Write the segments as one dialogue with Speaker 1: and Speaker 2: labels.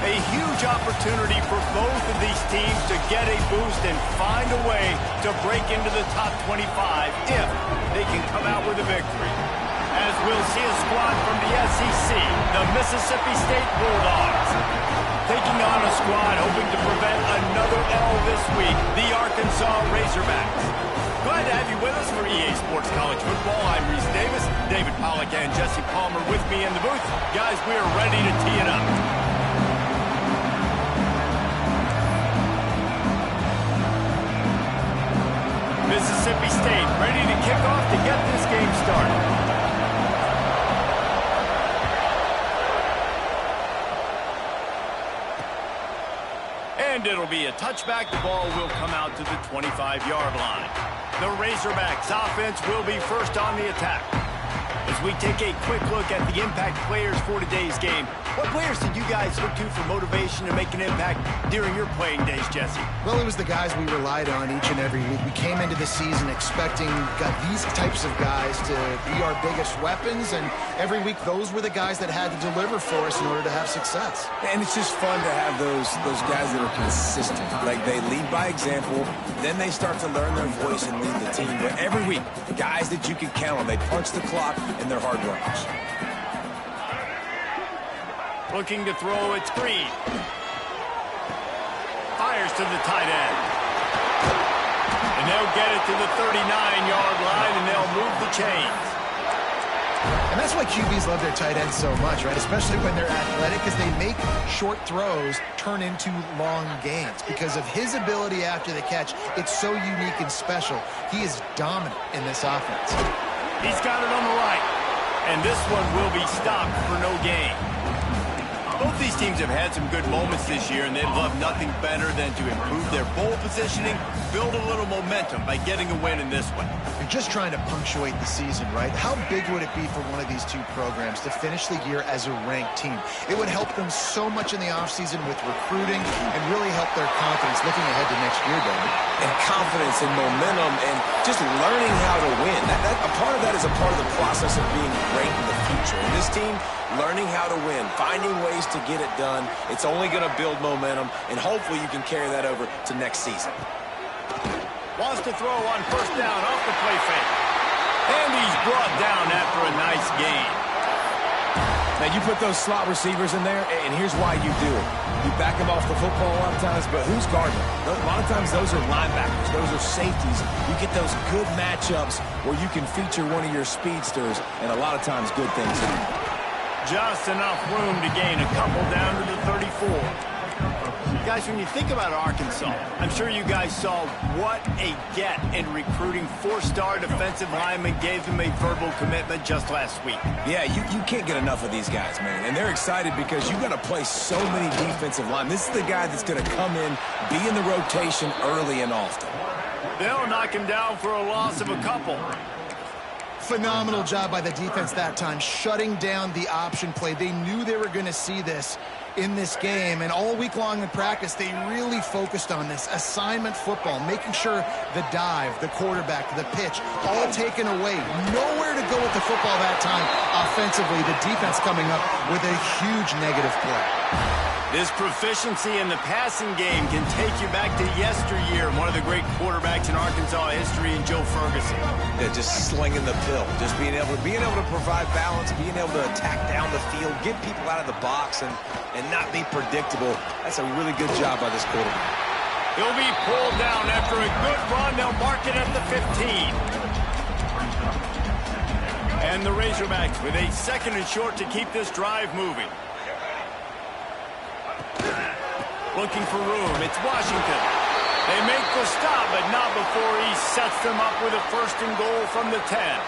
Speaker 1: A huge opportunity for both of these teams to get a boost and find a way to break into the top 25 if they can come out with a victory. As we'll see a squad from the SEC, the Mississippi State Bulldogs, taking on a squad hoping to prevent another L this week, the Arkansas Razorbacks. Glad to have you with us for EA Sports College Football. I'm Reese Davis, David Pollack and Jesse Palmer with me in the booth. Guys, we are ready to tee it up. Mississippi State ready to kick off to get this game started. And it'll be a touchback. The ball will come out to the 25-yard line. The Razorbacks offense will be first on the attack. As we take a quick look at the impact players for today's game, what players did you guys look to for motivation to make an impact during your playing days, Jesse?
Speaker 2: Well, it was the guys we relied on each and every week. We came into the season expecting these types of guys to be our biggest weapons, and every week those were the guys that had to deliver for us in order to have success.
Speaker 3: And it's just fun to have those guys that are consistent. Like, they lead by example, then they start to learn their voice and lead the team. But every week, guys that you can count on, they punch the clock and they're hard runners.
Speaker 1: Looking to throw, it's Green. Fires to the tight end. And they'll get it to the 39-yard line, and they'll move the chains.
Speaker 2: And that's why QBs love their tight ends so much, right? Especially when they're athletic, because they make short throws turn into long gains. Because of his ability after the catch, it's so unique and special. He is dominant in this offense.
Speaker 1: He's got it on the right. And this one will be stopped for no gain. Both these teams have had some good moments this year, and they'd love nothing better than to improve their bowl positioning, build a little momentum by getting a win in this one.
Speaker 2: You're just trying to punctuate the season, right? How big would it be for one of these two programs to finish the year as a ranked team? It would help them so much in the offseason with recruiting and really help their confidence looking ahead to next year, David.
Speaker 3: And confidence and momentum and just learning how to win. A part of that is a part of the process of being great in the future. And this team, learning how to win, finding ways to get it done, it's only going to build momentum, and hopefully you can carry that over to next season.
Speaker 1: Wants to throw on first down off the play fake. And he's brought down after a nice gain.
Speaker 3: Now, you put those slot receivers in there, and here's why you do it. You back them off the football a lot of times, but who's guarding them? A lot of times those are linebackers. Those are safeties. You get those good matchups where you can feature one of your speedsters, and a lot of times good things happen.
Speaker 1: Just enough room to gain a couple down to the 34. Guys, when you think about Arkansas, I'm sure you guys saw what a get in recruiting. Four-star defensive linemen gave them a verbal commitment just last week.
Speaker 3: Yeah, you can't get enough of these guys, man. And they're excited because you got to play so many defensive linemen. This is the guy that's going to come in, be in the rotation early and often.
Speaker 1: They'll knock him down for a loss of a couple.
Speaker 2: Phenomenal job by the defense that time, shutting down the option play. They knew they were going to see this in this game, and all week long in practice, they really focused on this assignment football, making sure the dive, the quarterback, the pitch, all taken away. Nowhere to go with the football that time offensively. The defense coming up with a huge negative play.
Speaker 1: This proficiency in the passing game can take you back to yesteryear, one of the great quarterbacks in Arkansas history, in Joe Ferguson.
Speaker 3: Yeah, just slinging the pill, just being able to provide balance, being able to attack down the field, get people out of the box, and not be predictable. That's a really good job by this quarterback.
Speaker 1: He'll be pulled down after a good run. They'll mark it at the 15. And the Razorbacks with a second and short to keep this drive moving. Looking for room. It's Washington. They make the stop, but not before he sets them up with a first and goal from the 10.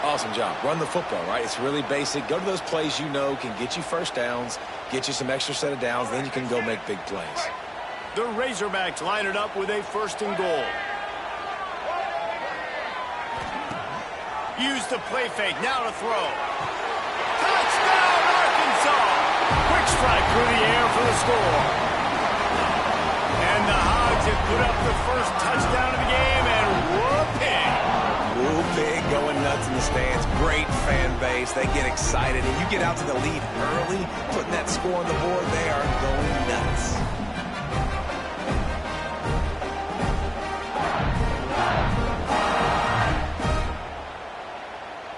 Speaker 3: Awesome job. Run the football, right? It's really basic. Go to those plays you know can get you first downs, get you some extra set of downs, then you can go make big plays.
Speaker 1: The Razorbacks line it up with a first and goal. Use the play fake. Now to throw. Touchdown, Arkansas! Quick strike through the air for the score. And the Hogs have put up the first touchdown of the game, and whooping.
Speaker 3: Whooping, going nuts in the stands. Great fan base. They get excited. And you get out to the lead early, putting that score on the board, they are going nuts.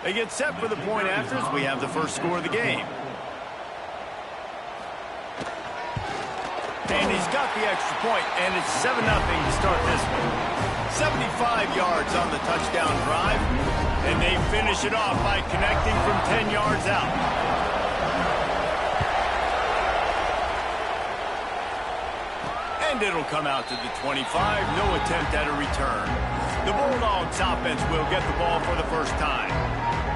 Speaker 1: They get set for the point after as we have the first score of the game. And he's got the extra point, and it's 7-0 to start this one. 75 yards on the touchdown drive, and they finish it off by connecting from 10 yards out. And it'll come out to the 25, no attempt at a return. The Bulldogs offense will get the ball for the first time.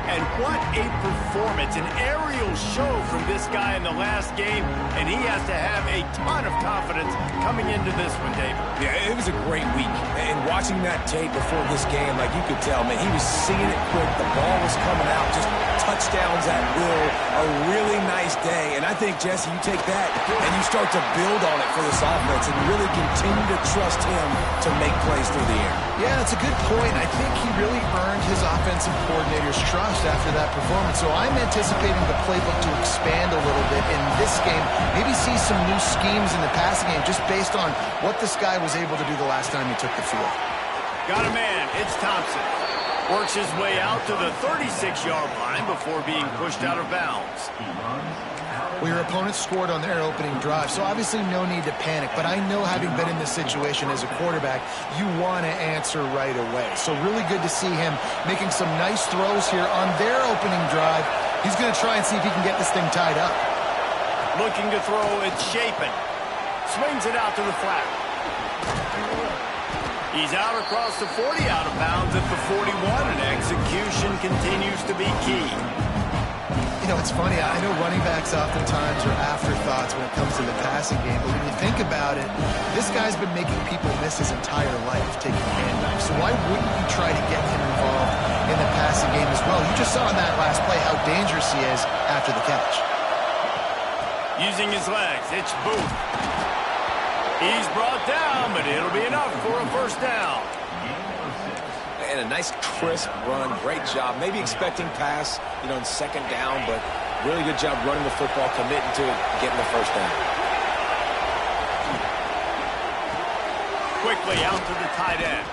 Speaker 1: And what a performance, an aerial show from this guy in the last game, and he has to have a ton of confidence coming into this one, David.
Speaker 3: Yeah, it was a great week. And watching that tape before this game, like you could tell, man, he was seeing it quick. The ball was coming out, just touchdowns at will. A really nice day. And I think, Jesse, you take that and you start to build on it for this offense and really continue to trust him to make plays through the air.
Speaker 2: Yeah, that's a good point. I think he really earned his offensive coordinator's trust after that performance. So I'm anticipating the playbook to expand a little bit in this game. Maybe see some new schemes in the passing game just based on what this guy was able to do the last time he took the field.
Speaker 1: Got a man. It's Thompson. Works his way out to the 36-yard line before being pushed out of bounds.
Speaker 2: Well, your opponent scored on their opening drive, so obviously no need to panic. But I know, having been in this situation as a quarterback, you want to answer right away. So really good to see him making some nice throws here on their opening drive. He's going to try and see if he can get this thing tied up.
Speaker 1: Looking to throw, it's Shapen. Swings it out to the flat. He's out across the 40, out of bounds at the 41, and execution continues to be key.
Speaker 2: You know, it's funny. I know running backs oftentimes are afterthoughts when it comes to the passing game, but when you think about it, this guy's been making people miss his entire life taking handoffs. So why wouldn't you try to get him involved in the passing game as well? You just saw in that last play how dangerous he is after the catch.
Speaker 1: Using his legs, it's Booth. He's brought down, but it'll be enough for a first down.
Speaker 3: And a nice crisp run. Great job. Maybe expecting pass, you know, in second down, but really good job running the football, committing to it, getting the first down.
Speaker 1: Quickly out to the tight end.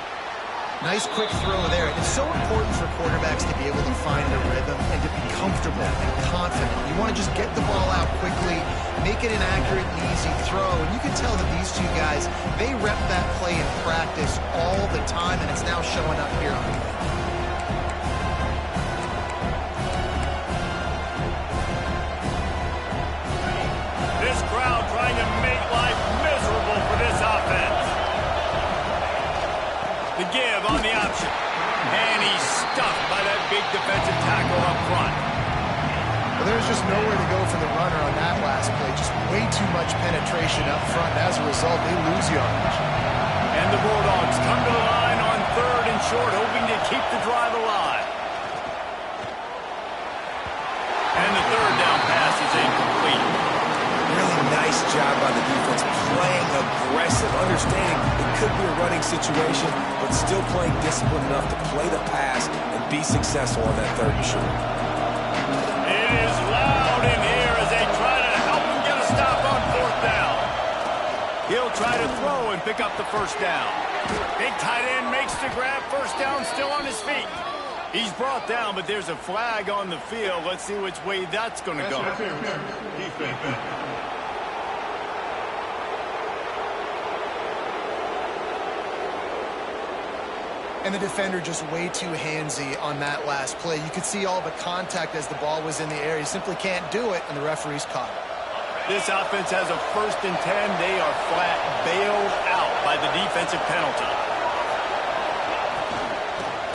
Speaker 2: Nice quick throw there. It's so important for quarterbacks to be able to find their rhythm and to be comfortable and confident. You want to just get the ball out quickly, make it an accurate and easy throw. And you can tell that these two guys, they rep that play in practice all the time, and it's now showing up here on the field.
Speaker 1: This crowd trying to make life miserable for this offense. The give on the option. And he's stuffed by that big defensive tackle up front.
Speaker 2: Well, there's just nowhere to go for the runner on that last play. Just way too much penetration up front. As a result, they lose yardage.
Speaker 1: And the Bulldogs come to the line on 3rd and short, hoping to keep the drive alive. And the 3rd down pass is incomplete.
Speaker 3: Really nice job by the defense, playing aggressive, understanding it could be a running situation, but still playing disciplined enough to play the pass and be successful on that 3rd and short.
Speaker 1: It is loud in here as they try to help him get a stop on 4th down. He'll try to throw and pick up the first down. Big tight end makes the grab, first down, still on his feet. He's brought down, but there's a flag on the field. Let's see which way that's going to go.
Speaker 2: And the defender just way too handsy on that last play. You could see all the contact as the ball was in the air. He simply can't do it, and the referee's caught it.
Speaker 1: This offense has a 1st and 10. They are flat bailed out by the defensive penalty.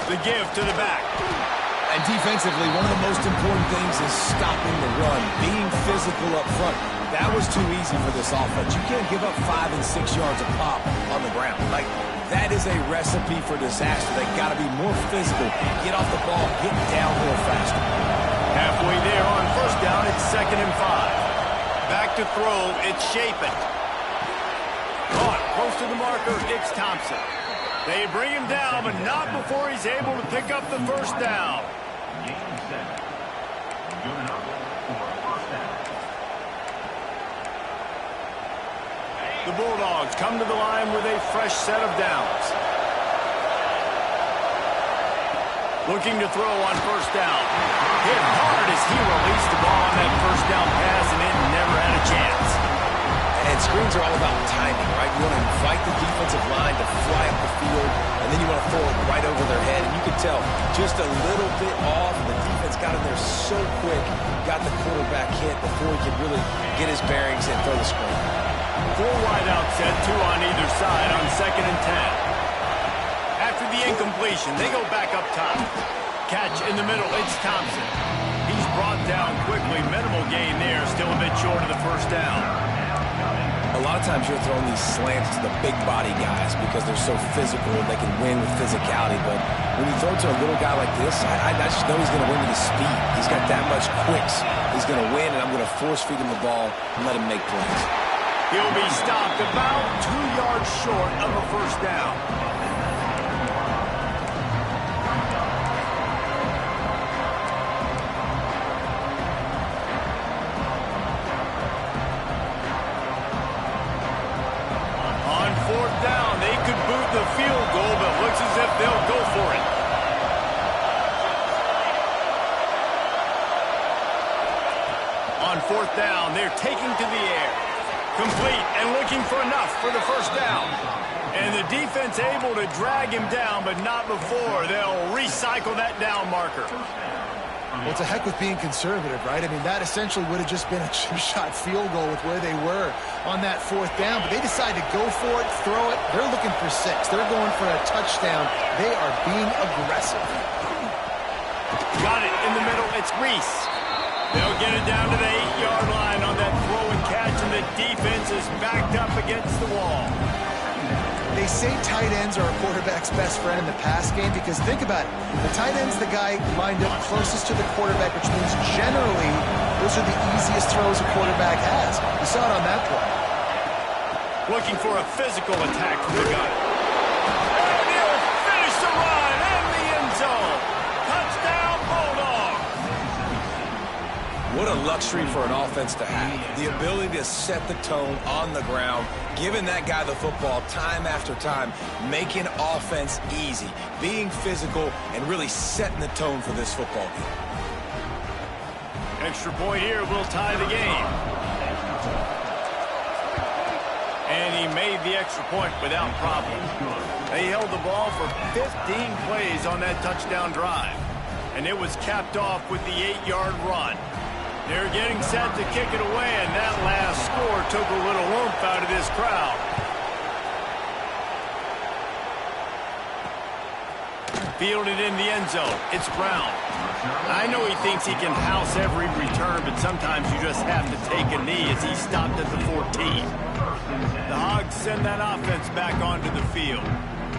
Speaker 1: The give to the back.
Speaker 3: And defensively, one of the most important things is stopping the run, being physical up front. That was too easy for this offense. You can't give up 5 and 6 yards a pop on the ground. Like, that is a recipe for disaster. They got to be more physical, get off the ball, get downhill faster.
Speaker 1: Halfway there on first down, it's 2nd and 5. Back to throw, it's Shapen. Caught close to the marker, it's Thompson. They bring him down, but not before he's able to pick up the first down. The Bulldogs come to the line with a fresh set of downs. Looking to throw on first down. Hit hard as he released the ball on that first down pass, and it never had a chance.
Speaker 3: And screens are all about timing, right? You want to invite the defensive line to fly up the field, and then you want to throw it right over their head. And you can tell just a little bit off. The defense got in there so quick, got the quarterback hit before he could really get his bearings and throw the screen.
Speaker 1: 4 wide out set, 2 on either side on 2nd and 10. After the incompletion, they go back up top. Catch in the middle, it's Thompson. He's brought down quickly. Minimal gain there, still a bit short of the first down.
Speaker 3: A lot of times you're throwing these slants to the big body guys because they're so physical and they can win with physicality. But when you throw to a little guy like this, I just know he's going to win with his speed. He's got that much quicks. He's going to win, and I'm going to force feed him the ball and let him make plays.
Speaker 1: He'll be stopped about 2 yards short of a first down. The field goal, but looks as if they'll go for it. On 4th down, they're taking to the air. Complete and looking for enough for the first down. And the defense able to drag him down, but not before they'll recycle that down marker.
Speaker 2: Well, it's a heck with being conservative, right? I mean, that essentially would have just been a 2-shot field goal with where they were on that 4th down. But they decided to go for it, throw it. They're looking for 6. They're going for a touchdown. They are being aggressive.
Speaker 1: Got it in the middle. It's Reese. They'll get it down to the 8-yard line on that throw and catch, and the defense is backed up against the wall.
Speaker 2: They say tight ends are a quarterback's best friend in the pass game because think about it. The tight end's the guy lined up closest to the quarterback, which means generally those are the easiest throws a quarterback has. You saw it on that play.
Speaker 1: Looking for a physical attack from the gun. And he'll finish the run in the end zone. Touchdown, Bulldogs.
Speaker 3: What a luxury for an offense to have. The ability to set the tone on the ground, giving that guy the football time after time, making offense easy, being physical, and really setting the tone for this football game.
Speaker 1: Extra point here will tie the game. And he made the extra point without problem. They held the ball for 15 plays on that touchdown drive. And it was capped off with the 8-yard run. They're getting set to kick it away, and that last score took a little oomph out of this crowd. Fielded in the end zone. It's Brown. I know he thinks he can house every return, but sometimes you just have to take a knee as he stopped at the 14. The Hogs send that offense back onto the field.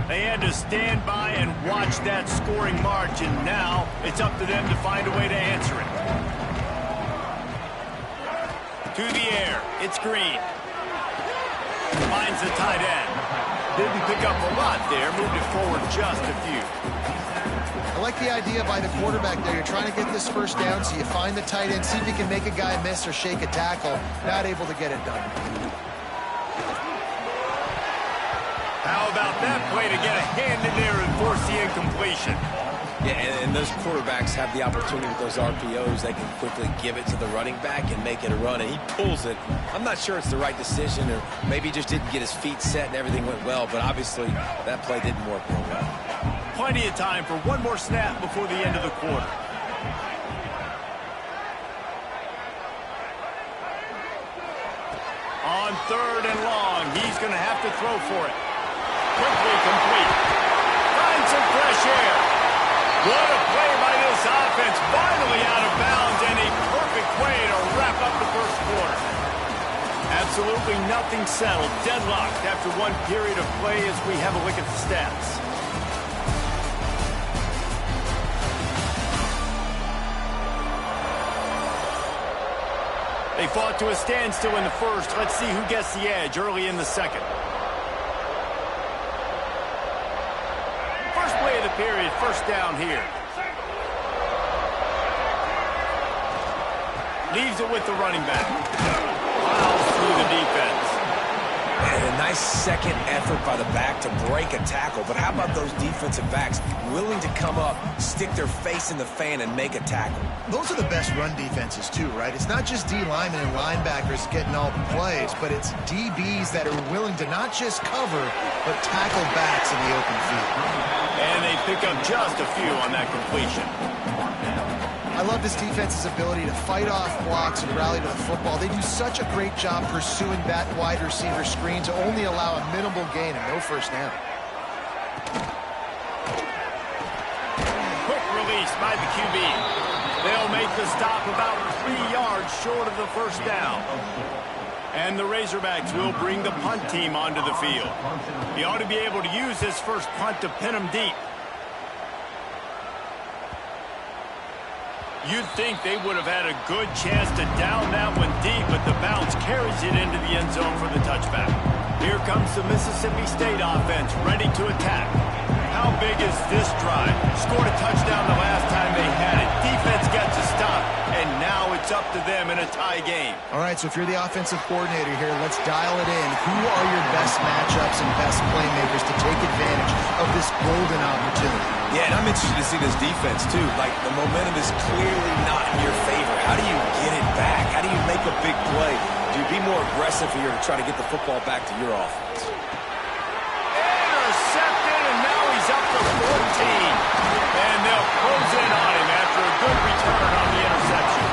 Speaker 1: They had to stand by and watch that scoring march, and now it's up to them to find a way to answer it. To the air, it's Green. Finds the tight end. Didn't pick up a lot there, moved it forward just a few.
Speaker 2: I like the idea by the quarterback there. You're trying to get this first down, so you find the tight end, see if you can make a guy miss or shake a tackle. Not able to get it done.
Speaker 1: How about that play to get a hand in there and force the incompletion?
Speaker 3: Yeah, and those quarterbacks have the opportunity with those RPOs. They can quickly give it to the running back and make it a run, and he pulls it. I'm not sure it's the right decision, or maybe he just didn't get his feet set and everything went well, but obviously that play didn't work real well.
Speaker 1: Plenty of time for one more snap before the end of the quarter. On 3rd and long, he's going to have to throw for it. Quickly complete. Finds some fresh air. What a play by this offense. Finally out of bounds, and a perfect way to wrap up the first quarter. Absolutely nothing settled. Deadlocked after one period of play as we have a look at the stats. They fought to a standstill in the first. Let's see who gets the edge early in the second. First play of the period, first down here. Leaves it with the running back. Fouls through the defense.
Speaker 3: And a nice second effort by the back to break a tackle. But how about those defensive backs willing to come up, stick their face in the fan, and make a tackle?
Speaker 2: Those are the best run defenses, too, right? It's not just D linemen and linebackers getting all the plays, but it's DBs that are willing to not just cover, but tackle backs in the open field.
Speaker 1: And they pick up just a few on that completion.
Speaker 2: I love this defense's ability to fight off blocks and rally to the football. They do such a great job pursuing that wide receiver screen to only allow a minimal gain and no first down.
Speaker 1: Quick release by the QB. They'll make the stop about 3 yards short of the first down. And the Razorbacks will bring the punt team onto the field. He ought to be able to use this first punt to pin them deep. You'd think they would have had a good chance to down that one deep, but the bounce carries it into the end zone for the touchback. Here comes the Mississippi State offense, ready to attack. How big is this drive? Scored a touchdown the last time they had it. Defense gets a stop, and now it's up to them in a tie game.
Speaker 2: All right, so if you're the offensive coordinator here, let's dial it in. Who are your best matchups and best playmakers to take advantage of this golden opportunity?
Speaker 3: Yeah, and I'm interested to see this defense, too. Like, the momentum is clearly not in your favor. How do you get it back? How do you make a big play? Do you be more aggressive here to try to get the football back to your offense?
Speaker 1: Intercepted, and now he's up to 14. And they'll close in on him after a good return on the interception.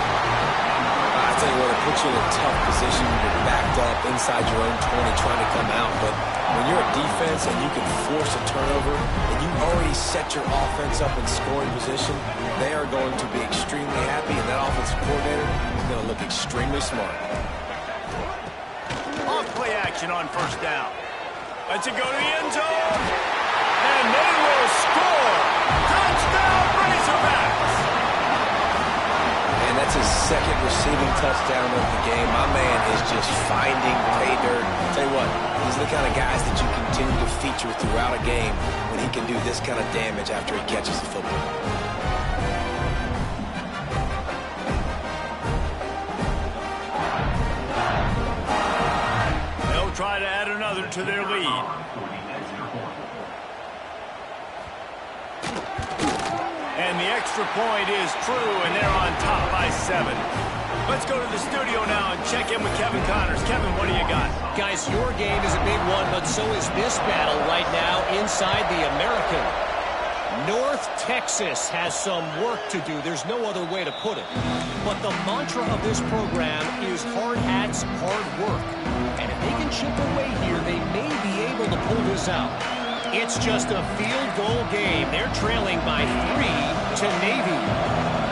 Speaker 3: I tell you what, it puts you in a tough position. You're backed up inside your own 20 trying to come out, but when you're a defense and you can force a turnover and you already set your offense up in scoring position, they are going to be extremely happy, and that offensive coordinator is going to look extremely smart.
Speaker 1: On play action on first down. Let's it go to the end zone. And they will score. Touchdown, Razorbacks.
Speaker 3: And that's his second receiving touchdown of the game. My man is just finding pay dirt. Tell you what, he's the kind of guys that you continue to feature throughout a game when he can do this kind of damage after he catches the football.
Speaker 1: They'll try to add another to their lead. And the extra point is true, and they're on top by 7. Let's go to the studio now and check in with Kevin Connors. Kevin, what do you got?
Speaker 4: Guys, your game is a big one, but so is this battle right now inside the American. North Texas has some work to do. There's no other way to put it. But the mantra of this program is hard hats, hard work. And if they can chip away here, they may be able to pull this out. It's just a field goal game. They're trailing by 3 to Navy.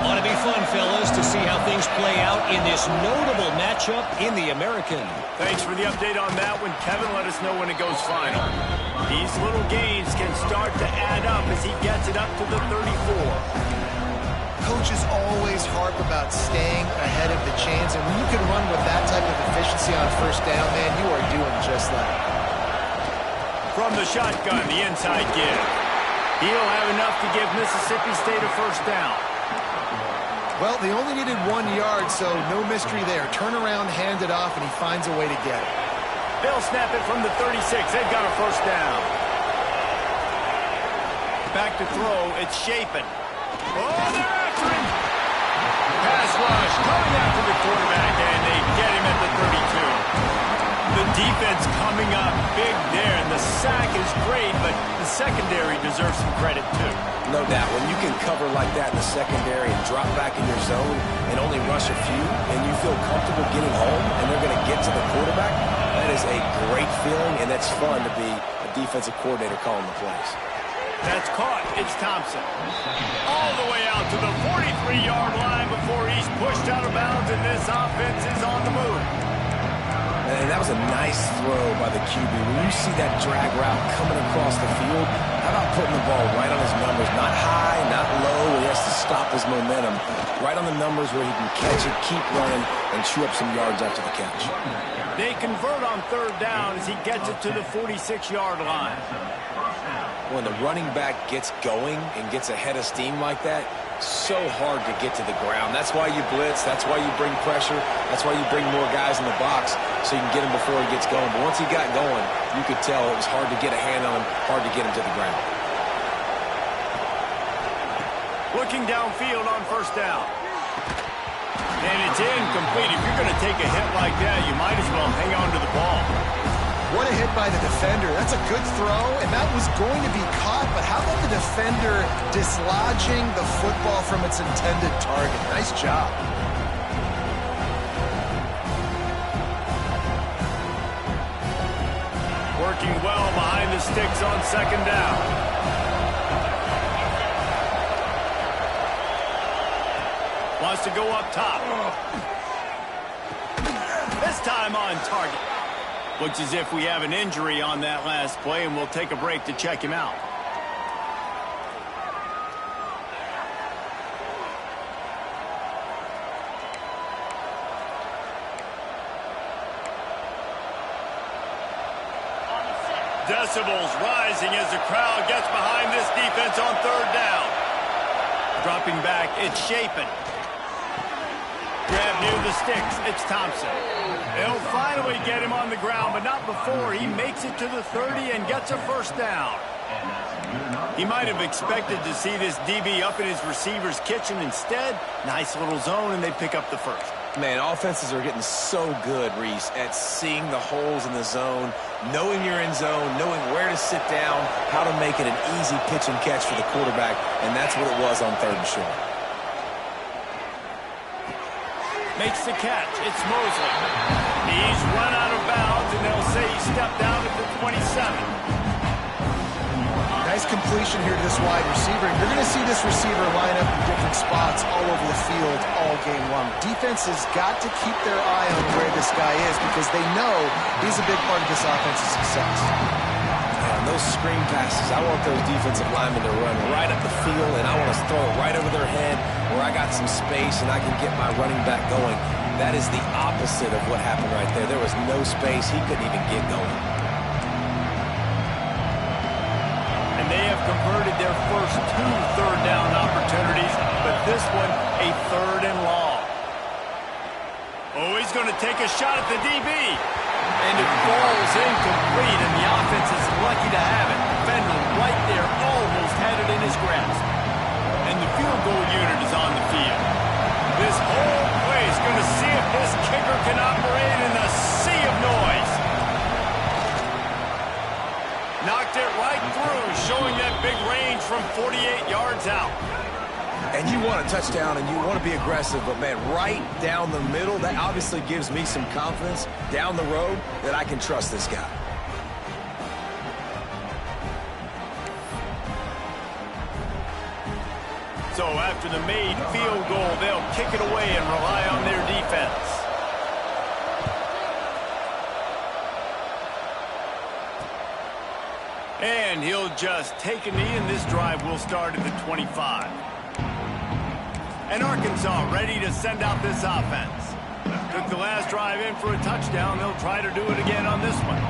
Speaker 4: Ought to be fun, fellas, to see how things play out in this notable matchup in the American.
Speaker 1: Thanks for the update on that one, Kevin. Let us know when it goes final. These little gains can start to add up as he gets it up to the 34.
Speaker 2: Coaches always harp about staying ahead of the chains, and when you can run with that type of efficiency on first down, man, you are doing just that.
Speaker 1: From the shotgun, the inside give. He'll have enough to give Mississippi State a first down.
Speaker 2: Well, they only needed 1 yard, so no mystery there. Turn around, hand it off, and he finds a way to get it.
Speaker 1: They'll snap it from the 36. They've got a first down. Back to throw. It's Shapen. Oh, they're after him. Pass rush coming after the quarterback, and they get him at the 32. The defense coming up big there, and the sack is great, but the secondary deserves some credit, too.
Speaker 3: No doubt. When you can cover like that in the secondary and drop back in your zone and only rush a few, and you feel comfortable getting home, and they're going to get to the quarterback, that is a great feeling, and that's fun to be a defensive coordinator calling the plays.
Speaker 1: That's caught. It's Thompson. All the way out to the 43-yard line before he's pushed out of bounds, and this offense is on the move.
Speaker 3: And that was a nice throw by the QB. When you see that drag route coming across the field, how about putting the ball right on his numbers? Not high, not low, where he has to stop his momentum. Right on the numbers where he can catch it, keep running, and chew up some yards after the catch.
Speaker 1: They convert on third down as he gets it to the 46-yard line.
Speaker 3: When the running back gets going and gets ahead of steam like that, so hard to get to the ground. That's why you blitz. That's why you bring pressure. That's why you bring more guys in the box so you can get him before he gets going. But once he got going, you could tell it was hard to get a hand on him, hard to get him to the ground.
Speaker 1: Looking downfield on first down. And it's incomplete. If you're going to take a hit like that, you might as well hang on to the ball.
Speaker 2: What a hit by the defender. That's a good throw, and that was going to be caught, but how about the defender dislodging the football from its intended target? Nice job.
Speaker 1: Working well behind the sticks on second down. Wants to go up top. This time on target. Looks as if we have an injury on that last play, and we'll take a break to check him out. Decibels rising as the crowd gets behind this defense on third down. Dropping back, it's Shapen. Grab near the sticks, it's Thompson. They'll finally get him on the ground, but not before he makes it to the 30 and gets a first down. He might have expected to see this DB up in his receiver's kitchen. Instead, nice little zone, and they pick up the first.
Speaker 3: Man, offenses are getting so good, Reese, at seeing the holes in the zone, knowing you're in zone, knowing where to sit down, how to make it an easy pitch and catch for the quarterback, and that's what it was on third and short.
Speaker 1: Makes the catch. It's Mosley. He's run out of bounds, and they'll say he stepped out at the 27.
Speaker 2: Nice completion here to this wide receiver. You're going to see this receiver line up in different spots all over the field all game long. Defense has got to keep their eye on where this guy is because they know he's a big part of this offense's success.
Speaker 3: Those screen passes, I want those defensive linemen to run right up the field, and I want to throw it right over their head where I got some space and I can get my running back going. That is the opposite of what happened right there. There was no space. He couldn't even get going.
Speaker 1: And they have converted their first 2 third down opportunities, but this one a third and long. Oh, he's going to take a shot at the DB. And it falls incomplete, and the offense is lucky to have it. Defender right there almost had it in his grasp. And the field goal unit is on the field. This whole play is going to see if this kicker can operate in the sea of noise. Knocked it right through, showing that big range from 48 yards out.
Speaker 3: And you want a touchdown and you want to be aggressive, but man, right down the middle, that obviously gives me some confidence down the road that I can trust this guy.
Speaker 1: So after the made field goal, they'll kick it away and rely on their defense. And he'll just take a knee, and this drive will start at the 25. And Arkansas ready to send out this offense. Took the last drive in for a touchdown. They'll try to do it again on this one.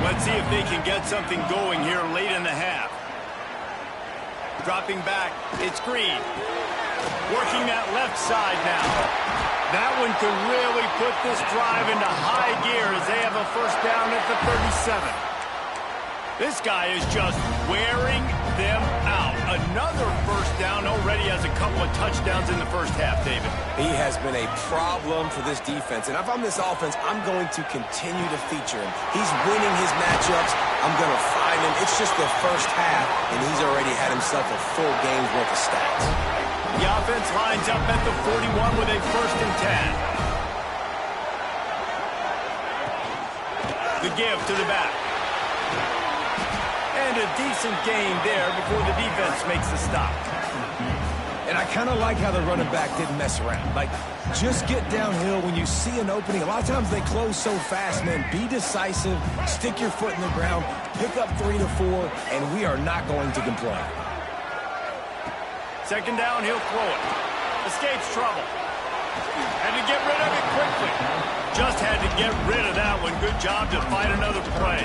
Speaker 1: Let's see if they can get something going here late in the half. Dropping back, it's Green. Working that left side now. That one could really put this drive into high gear as they have a first down at the 37. This guy is just wearing them out. Another first down, already has a couple of touchdowns in the first half, David.
Speaker 3: He has been a problem for this defense. And if I'm this offense, I'm going to continue to feature him. He's winning his matchups. I'm going to find him. It's just the first half, and he's already had himself a full game's worth of stats.
Speaker 1: The offense lines up at the 41 with a first and 10. The give to the back. And a decent gain there before the defense makes the stop.
Speaker 3: And I kind of like how the running back didn't mess around. Like, just get downhill when you see an opening. A lot of times they close so fast, man. Be decisive, stick your foot in the ground, pick up 3 to 4, and we are not going to complain.
Speaker 1: Second down, he'll throw it. Escapes trouble. Had to get rid of it quickly. Just had to get rid of that one. Good job to find another play.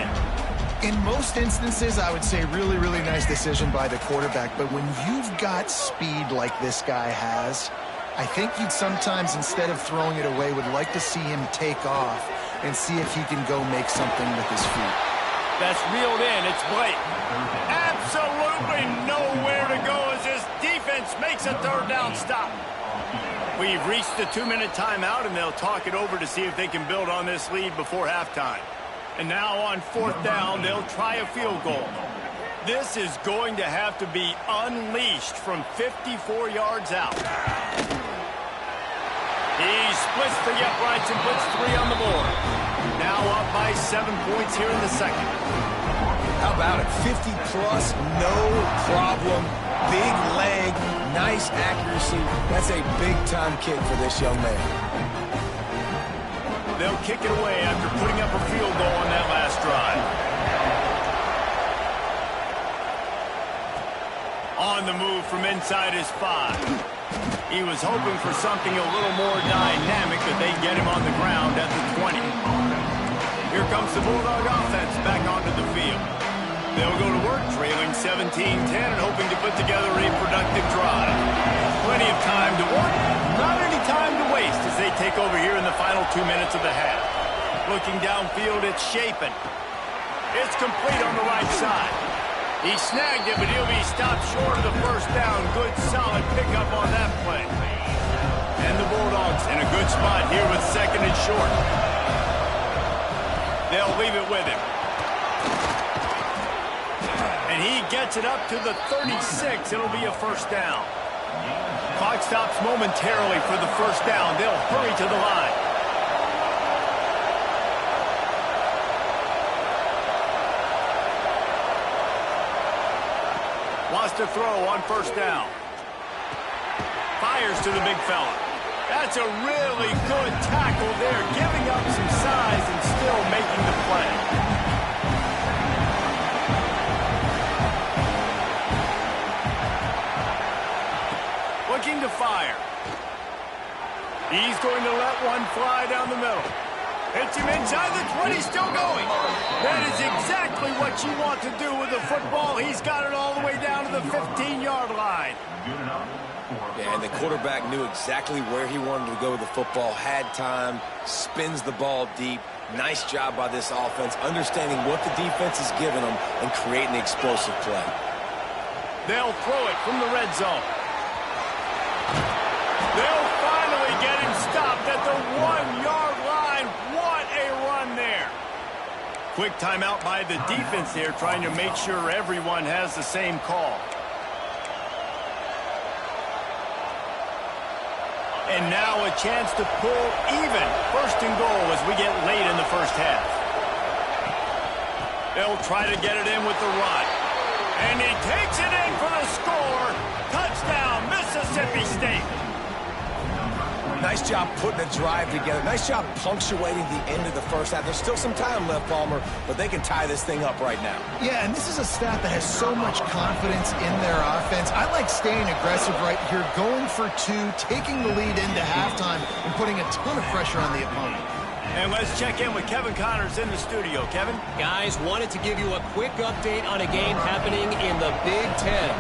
Speaker 2: In most instances, I would say really, really nice decision by the quarterback. But when you've got speed like this guy has, I think you'd sometimes, instead of throwing it away, would like to see him take off and see if he can go make something with his feet.
Speaker 1: That's reeled in. It's blatant. Absolutely nowhere to go as this defense makes a third down stop. We've reached the 2-minute timeout, and they'll talk it over to see if they can build on this lead before halftime. And now on 4th down, they'll try a field goal. This is going to have to be unleashed from 54 yards out. He splits the uprights and puts 3 on the board. Now up by 7 points here in the second.
Speaker 3: How about it? 50-plus, no problem. Big leg, nice accuracy. That's a big-time kick for this young man.
Speaker 1: They'll kick it away after putting up a field goal on that last drive. On the move from inside his 5. He was hoping for something a little more dynamic, but they get him on the ground at the 20. Here comes the Bulldog offense back onto the field. They'll go to work trailing 17-10 and hoping to put together a productive drive. Plenty of time to work, not any time to waste as they take over here in the final 2 minutes of the half. Looking downfield, it's Shapen. It's complete on the right side. He snagged it, but he'll be stopped short of the first down. Good, solid pickup on that play. And the Bulldogs in a good spot here with 2nd and short. They'll leave it with him. And he gets it up to the 36. It'll be a first down. Clock stops momentarily for the first down. They'll hurry to the line. Wants to throw on first down. Fires to the big fella. That's a really good tackle there, giving up some size and still making the play. Looking to fire. He's going to let one fly down the middle. Hits him inside the 20, still going. That is exactly what you want to do with the football. He's got it all the way down to the 15-yard line.
Speaker 3: Yeah, and the quarterback knew exactly where he wanted to go with the football, had time, spins the ball deep. Nice job by this offense, understanding what the defense is giving them and creating the explosive play.
Speaker 1: They'll throw it from the red zone. They'll finally get him stopped at the 1-yard line. What a run there. Quick timeout by the defense there, trying to make sure everyone has the same call. And now a chance to pull even. 1st and goal as we get late in the first half. They'll try to get it in with the run. And he takes it in for the score. Touchdown, Mississippi State.
Speaker 3: Nice job putting a drive together. Nice job punctuating the end of the first half. There's still some time left, Palmer, but they can tie this thing up right now.
Speaker 2: Yeah, and this is a staff that has so much confidence in their offense. I like staying aggressive right here, going for 2, taking the lead into halftime, and putting a ton of pressure on the opponent.
Speaker 1: And let's check in with Kevin Connors in the studio. Kevin?
Speaker 4: Guys, wanted to give you a quick update on a game happening in the Big Ten.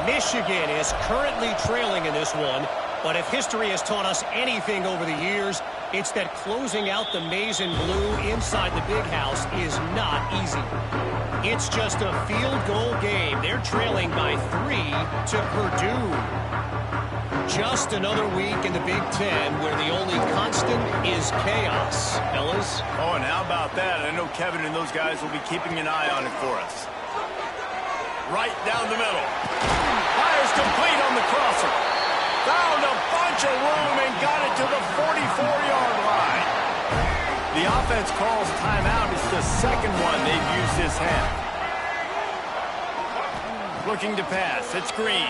Speaker 4: Michigan is currently trailing in this one. But if history has taught us anything over the years, it's that closing out the maize and blue inside the big house is not easy. It's just a field goal game. They're trailing by 3 to Purdue. Just another week in the Big Ten where the only constant is chaos. Fellas?
Speaker 1: Oh, and how about that? I know Kevin and those guys will be keeping an eye on it for us. Right down the middle. Fires complete on the crosser. Found a bunch of room and got it to the 44-yard line. The offense calls timeout. It's the second one they've used this half. Looking to pass. It's Green.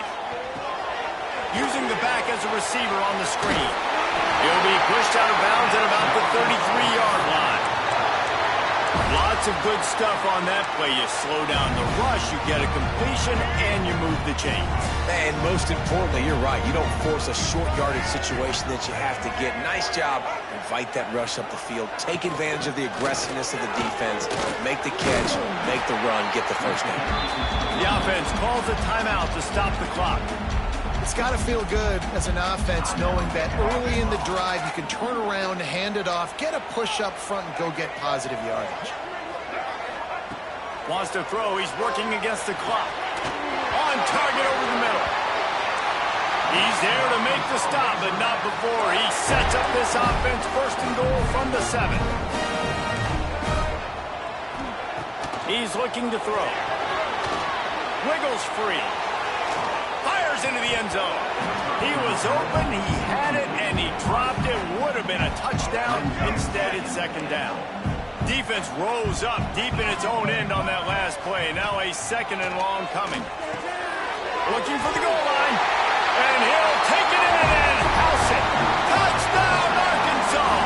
Speaker 1: Using the back as a receiver on the screen. He'll be pushed out of bounds at about the 33-yard line. Lots of good stuff on that play. You slow down the rush, you get a completion, and you move the chains.
Speaker 3: And most importantly, you're right. You don't force a short yardage situation that you have to get. Nice job. Invite that rush up the field. Take advantage of the aggressiveness of the defense. Make the catch, make the run, get the first down.
Speaker 1: The offense calls a timeout to stop the clock.
Speaker 2: It's got to feel good as an offense knowing that early in the drive you can turn around, hand it off, get a push up front, and go get positive yardage.
Speaker 1: Wants to throw. He's working against the clock. On target over the middle. He's there to make the stop, but not before. He sets up this offense first and goal from the 7. He's looking to throw. Wiggles free. Fires into the end zone. He was open, he had it, and he dropped it. Would have been a touchdown. Instead, it's second down. Defense rose up deep in its own end on that last play. Now a second and long coming. Looking for the goal line. And he'll take it in and house it. Touchdown, Arkansas!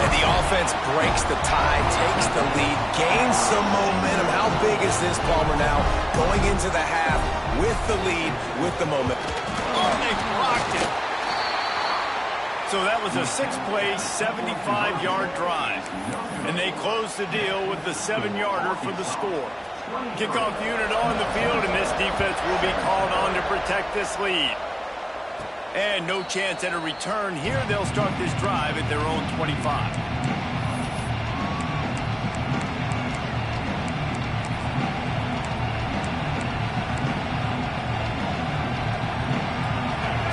Speaker 3: And the offense breaks the tie, takes the lead, gains some momentum. How big is this, Palmer, now? Going into the half with the lead, with the moment.
Speaker 1: Oh, they blocked it. So that was a 6-play, 75-yard drive. And they closed the deal with the 7-yarder for the score. Kickoff unit on the field, and this defense will be called on to protect this lead. And no chance at a return here. They'll start this drive at their own 25.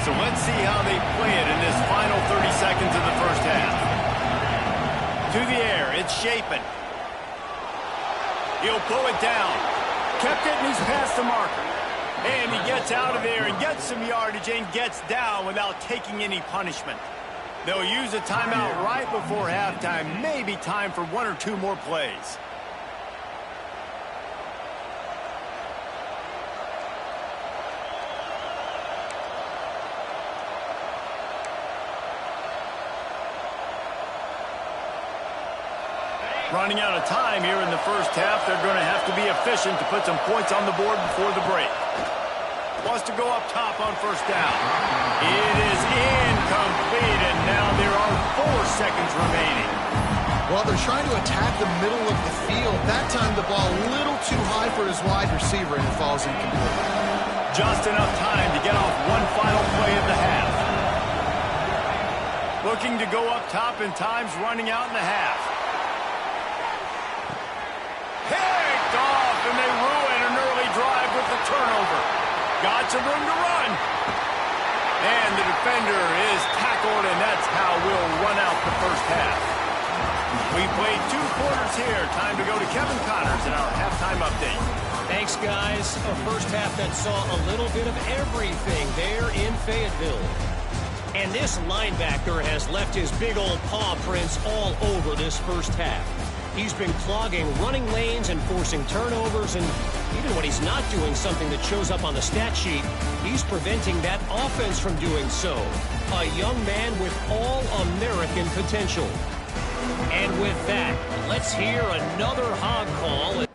Speaker 1: So let's see how they play it in this final 30 seconds of the first half. To the air, it's Shapen. He'll pull it down. Kept it, and he's past the marker. And he gets out of there and gets some yardage and gets down without taking any punishment. They'll use a timeout right before halftime. Maybe time for 1 or 2 more plays. Running out of time here in the first half. They're going to have to be efficient to put some points on the board before the break. Wants to go up top on first down. It is incomplete, and now there are 4 seconds remaining.
Speaker 2: Well, they're trying to attack the middle of the field. That time the ball a little too high for his wide receiver, and it falls incomplete.
Speaker 1: Just enough time to get off one final play of the half. Looking to go up top, and time's running out in the half. Picked off, and they ruin an early drive with the turnover. Got some room to run. And the defender is tackled, and that's how we'll run out the first half. We played 2 quarters here. Time to go to Kevin Connors in our halftime update.
Speaker 4: Thanks, guys. A first half that saw a little bit of everything there in Fayetteville. And this linebacker has left his big old paw prints all over this first half. He's been clogging running lanes and forcing turnovers, and even when he's not doing something that shows up on the stat sheet, he's preventing that offense from doing so. A young man with all-American potential. And with that, let's hear another hog call.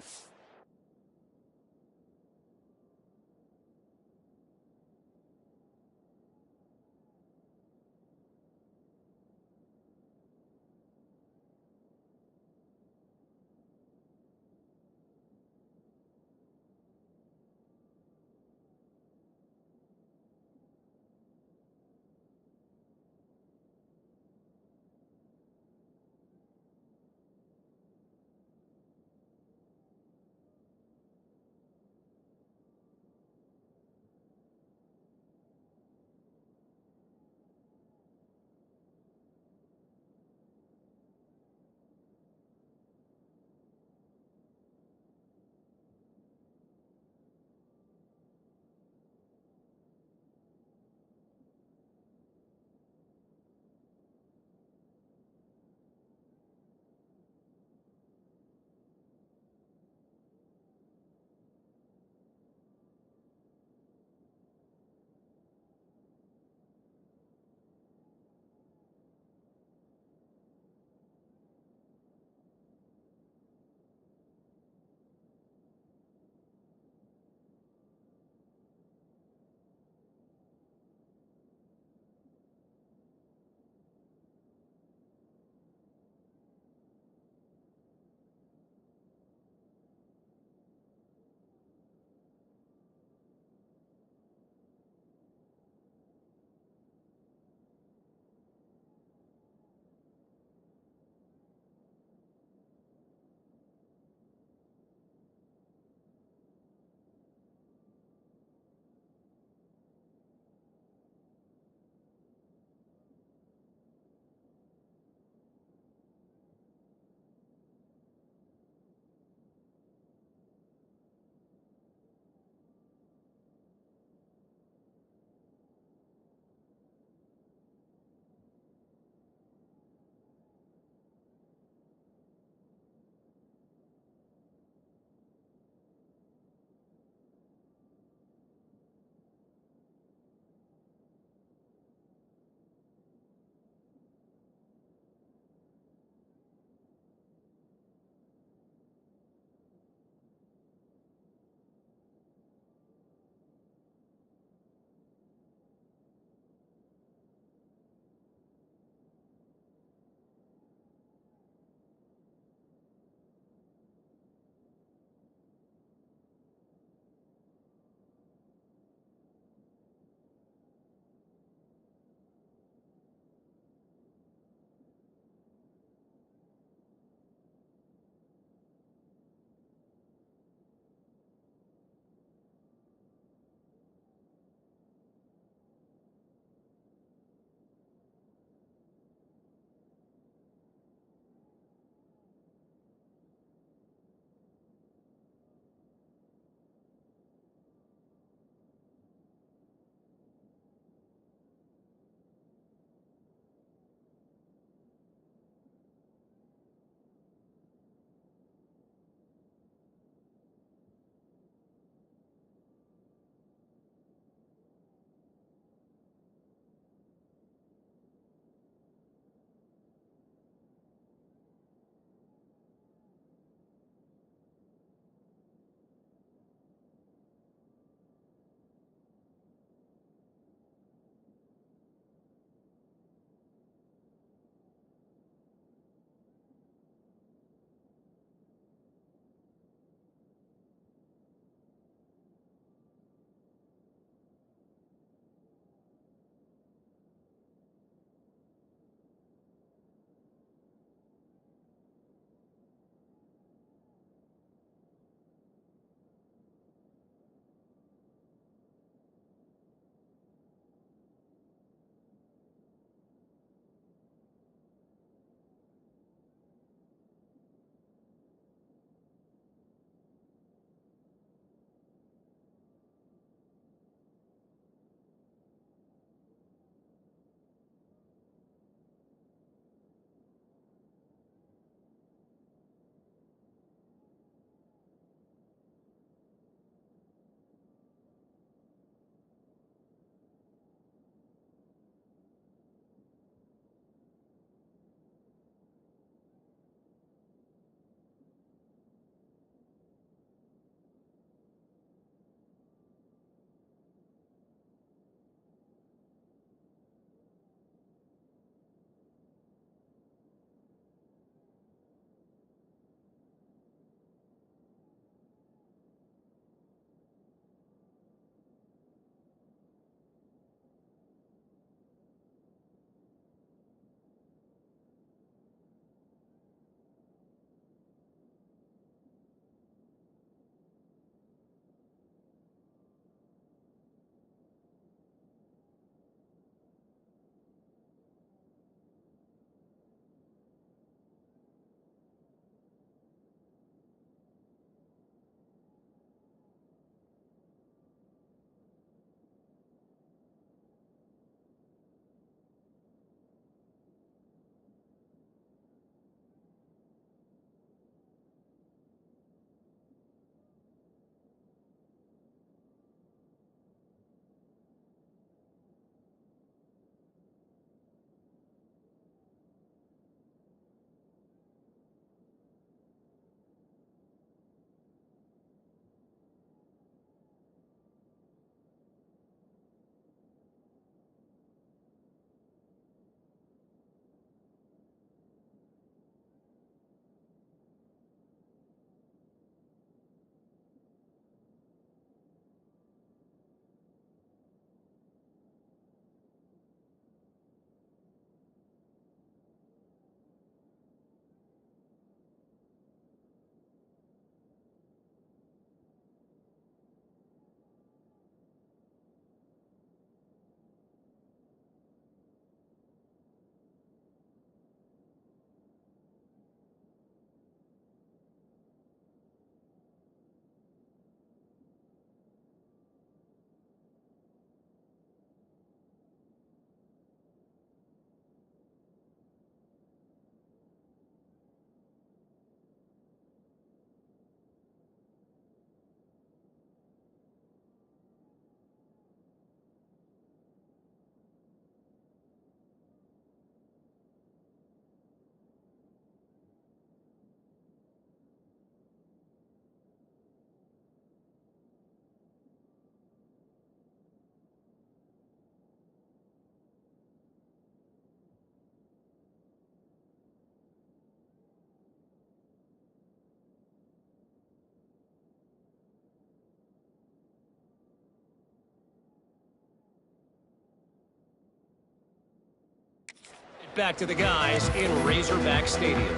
Speaker 4: back to the guys in Razorback Stadium.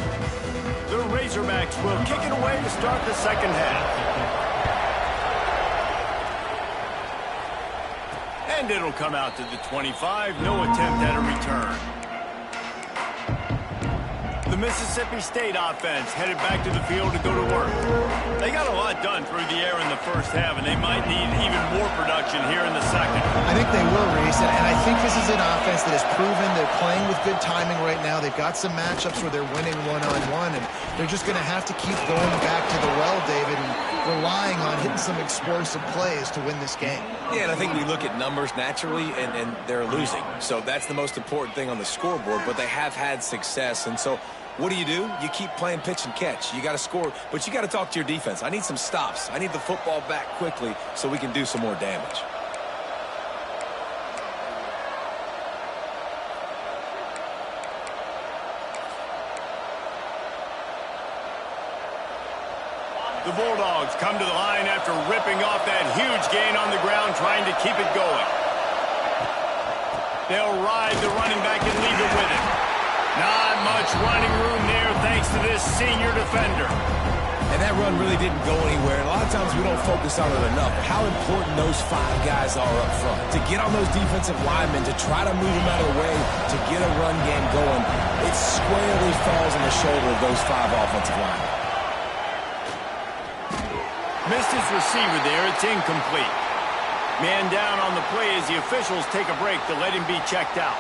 Speaker 1: The Razorbacks will kick it away to start the second half. And it'll come out to the 25. No attempt at a return. The Mississippi State offense headed back to the field to go to work. They got a lot done through the air in the first half, and they might need even more production here in the second.
Speaker 2: I think they will, Reese, and I think this is an offense that has proven they're playing with good timing right now. They've got some matchups where they're winning one-on-one, and they're just going to have to keep going back to the well, David, and relying on hitting some explosive plays to win this game.
Speaker 3: Yeah, and I think we look at numbers naturally, and they're losing. So that's the most important thing on the scoreboard, but they have had success. And so what do? You keep playing pitch and catch. You got to score, but you got to talk to your defense. I need some stops. I need the football back quickly so we can do some more damage.
Speaker 1: The Bulldogs come to the line after ripping off that huge gain on the ground, trying to keep it going. They'll ride the running back and leave it with him. Not much running room there thanks to this senior defender.
Speaker 3: And that run really didn't go anywhere. And a lot of times we don't focus on it enough. How important those 5 guys are up front. To get on those defensive linemen, to try to move them out of the way, to get a run game going, it squarely falls on the shoulder of those 5 offensive linemen.
Speaker 1: Missed his receiver there. It's incomplete. Man down on the play as the officials take a break to let him be checked out.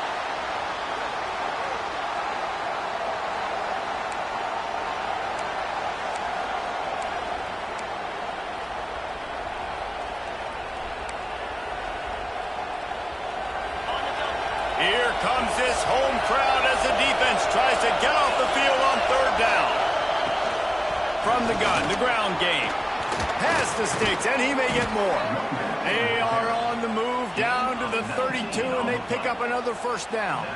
Speaker 1: Here comes this home crowd as the defense tries to get off the field on third down. From the gun, the ground game. Pass the sticks, and he may get more. They are on the move down to the 32, and they pick up another first down.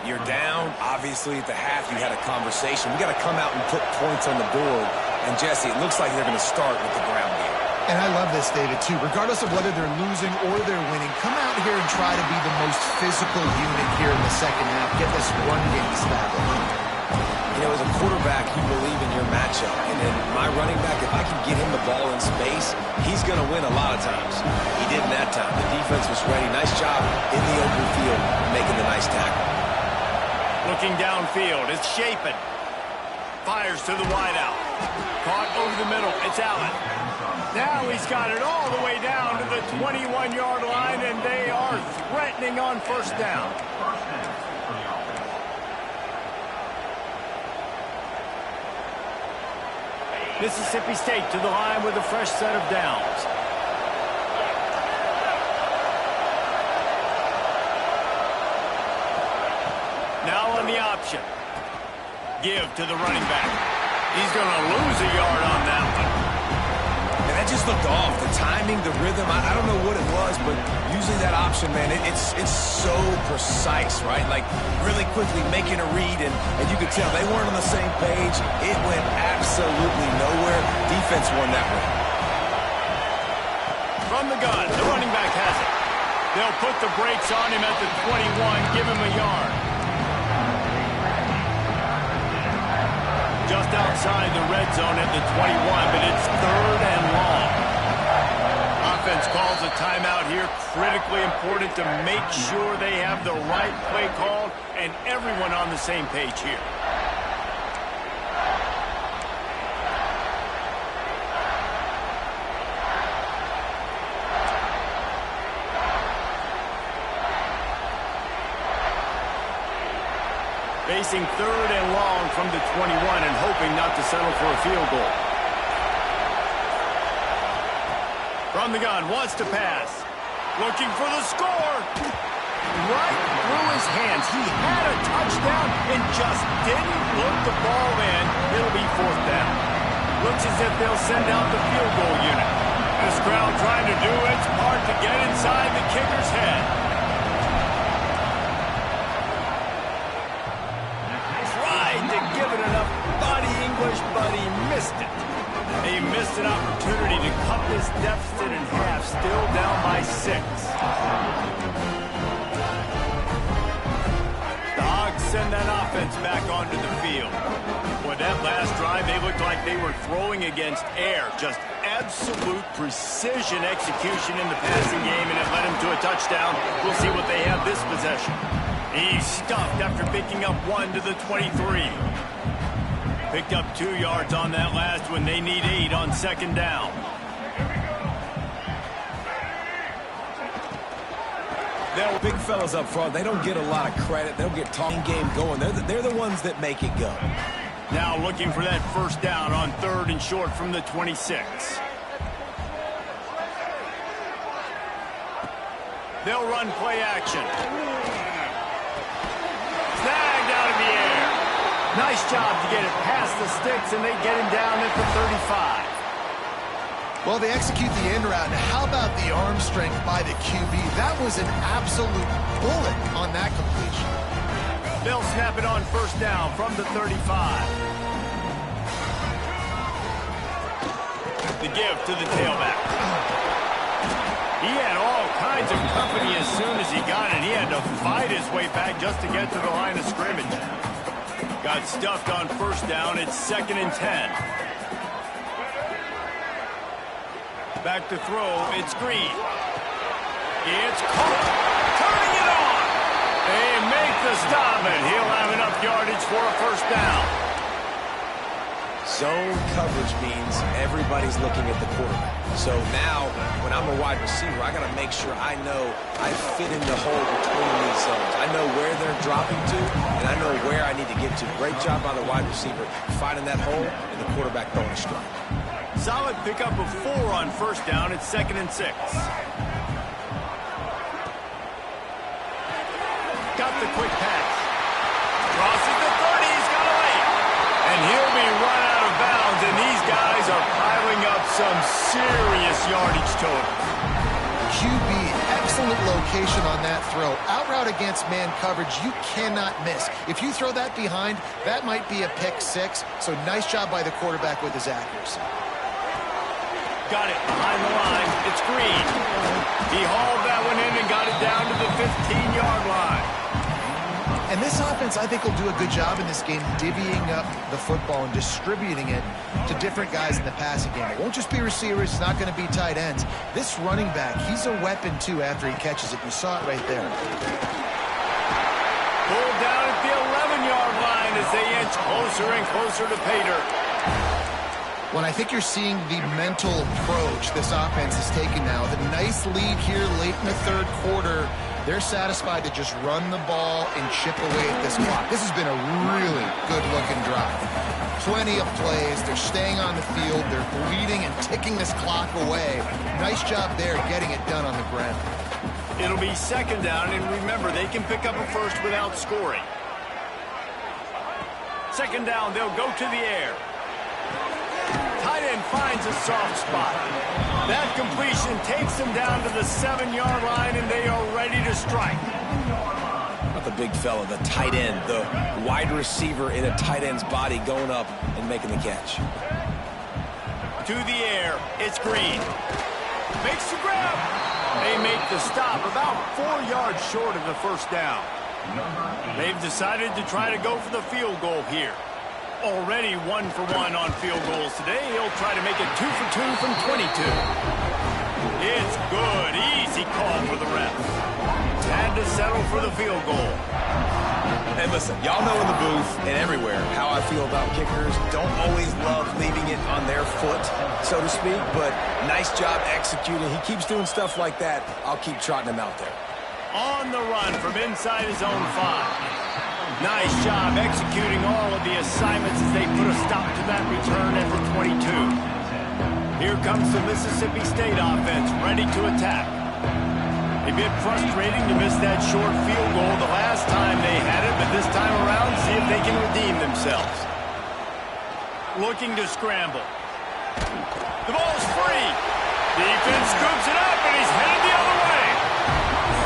Speaker 3: You're down. Obviously, at the half, you had a conversation. We got to come out and put points on the board. And, Jesse, it looks like they're going to start with the ground game.
Speaker 2: And I love this, David, too. Regardless of whether they're losing or they're winning, come out here and try to be the most physical unit here in the second half. Get this run game established.
Speaker 3: You know, as a quarterback, you believe in your matchup. And then my running back, if I can get him the ball in space, he's going to win a lot of times. He didn't that time. The defense was ready. Nice job in the open field making the nice tackle.
Speaker 1: Looking downfield, it's Shapen. Fires to the wideout. Caught over the middle. It's Allen. Now he's got it all the way down to the 21-yard line, and they are threatening on first down. Mississippi State to the line with a fresh set of downs. Now on the option. Give to the running back. He's going to lose a yard on that one.
Speaker 3: And that just looked off. The timing, the rhythm, I don't know what it was, but using that option, man, it's so precise, right? Like really quickly making a read, and you could tell they weren't on the same page. It went absolutely nowhere. Defense won that one.
Speaker 1: From the gun, the running back has it. They'll put the brakes on him at the 21, give him a yard. Just outside the red zone at the 21, but it's third and long. Offense calls a timeout here. Critically important to make sure they have the right play called and everyone on the same page here. Facing third and long from the 21 and hoping not to settle for a field goal. From the gun, wants to pass. Looking for the score. Right through his hands. He had a touchdown and just didn't look the ball in. It'll be fourth down. Looks as if they'll send out the field goal unit. This crowd trying to do its part to get inside the kicker's head. But he missed it. He missed an opportunity to cut this deficit in half, still down by 6. The send that offense back onto the field. Boy, that last drive, they looked like they were throwing against air. Just absolute precision execution in the passing game, and it led him to a touchdown. We'll see what they have this possession. He's stuffed after picking up 1 to the 23. Picked up 2 yards on that last one. They need 8 on second down.
Speaker 3: They're big fellas up front. They don't get a lot of credit. They'll get talking game going. They're the ones that make it go.
Speaker 1: Now looking for that first down on 3rd and short from the 26. They'll run play action. Snagged out of the air. Nice job to get it past the sticks, and they get him down at the 35.
Speaker 2: Well, they execute the end route. How about the arm strength by the QB? That was an absolute bullet on that completion.
Speaker 1: They'll snap it on first down from the 35. The give to the tailback. He had all kinds of company as soon as he got it. He had to fight his way back just to get to the line of scrimmage. Got stuffed on first down. It's 2nd and 10. Back to throw. It's Green. It's caught. Turning it on. They make the stop, and he'll have enough yardage for a first down.
Speaker 3: Zone coverage means everybody's looking at the quarterback. So now, when I'm a wide receiver, I got to make sure I know I fit in the hole between these zones. I know where they're dropping to, and I know where I need to get to. Great job by the wide receiver finding that hole, and the quarterback throwing a strike.
Speaker 1: Solid pickup of 4 on first down. It's 2nd and 6. Got the quick pass. Crosses the 30. He's got a lane. And he'll be run out of bounds. And these guys are piling up some serious yardage total.
Speaker 2: QB, excellent location on that throw. Out route against man coverage, you cannot miss. If you throw that behind, that might be a pick 6. So nice job by the quarterback with his accuracy.
Speaker 1: Got it behind the line. It's Green. He hauled that one in and got it down to the 15-yard line.
Speaker 2: And this offense, I think, will do a good job in this game divvying up the football and distributing it to different guys in the passing game. It won't just be receivers. It's not going to be tight ends. This running back, he's a weapon, too, after he catches it. You saw it right there.
Speaker 1: Pulled down at the 11-yard line as they inch closer and closer to pay dirt.
Speaker 2: When I think you're seeing the mental approach this offense is taking now, the nice lead here late in the 3rd quarter, they're satisfied to just run the ball and chip away at this clock. This has been a really good-looking drive. Plenty of plays. They're staying on the field. They're bleeding and ticking this clock away. Nice job there getting it done on the ground.
Speaker 1: It'll be 2nd down, and remember, they can pick up a first without scoring. 2nd down, they'll go to the air. Tight end finds a soft spot. That completion takes them down to the 7-yard line, and they are ready to strike.
Speaker 3: Not the big fella, the tight end, the wide receiver in a tight end's body going up and making the catch.
Speaker 1: To the air, it's Green. Makes the grab. They make the stop about 4 yards short of the first down. They've decided to try to go for the field goal here. Already 1 for 1 on field goals today. He'll try to make it 2 for 2 from 22. It's good. Easy call for the ref. Had to settle for the field goal.
Speaker 3: And listen, y'all know in the booth and everywhere how I feel about kickers. Don't always love leaving it on their foot, so to speak, but nice job executing. He keeps doing stuff like that. I'll keep trotting him out there.
Speaker 1: On the run from inside his own 5. Nice job executing all of the assignments as they put a stop to that return at the 22. Here comes the Mississippi State offense ready to attack. A bit frustrating to miss that short field goal the last time they had it, but this time around, see if they can redeem themselves. Looking to scramble. The ball's free. Defense scoops it up, and he's headed the other way.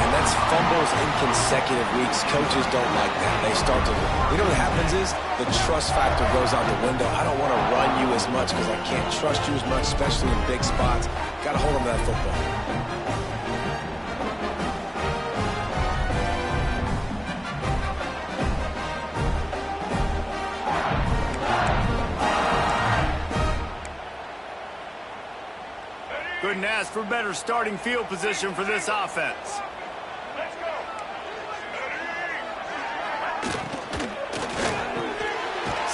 Speaker 3: And that's fumbles in consecutive weeks. Coaches don't like that. They start to, you know what happens is the trust factor goes out the window. I don't want to run you as much because I can't trust you as much, especially in big spots. Got to hold on to that football.
Speaker 1: Couldn't ask for better starting field position for this offense.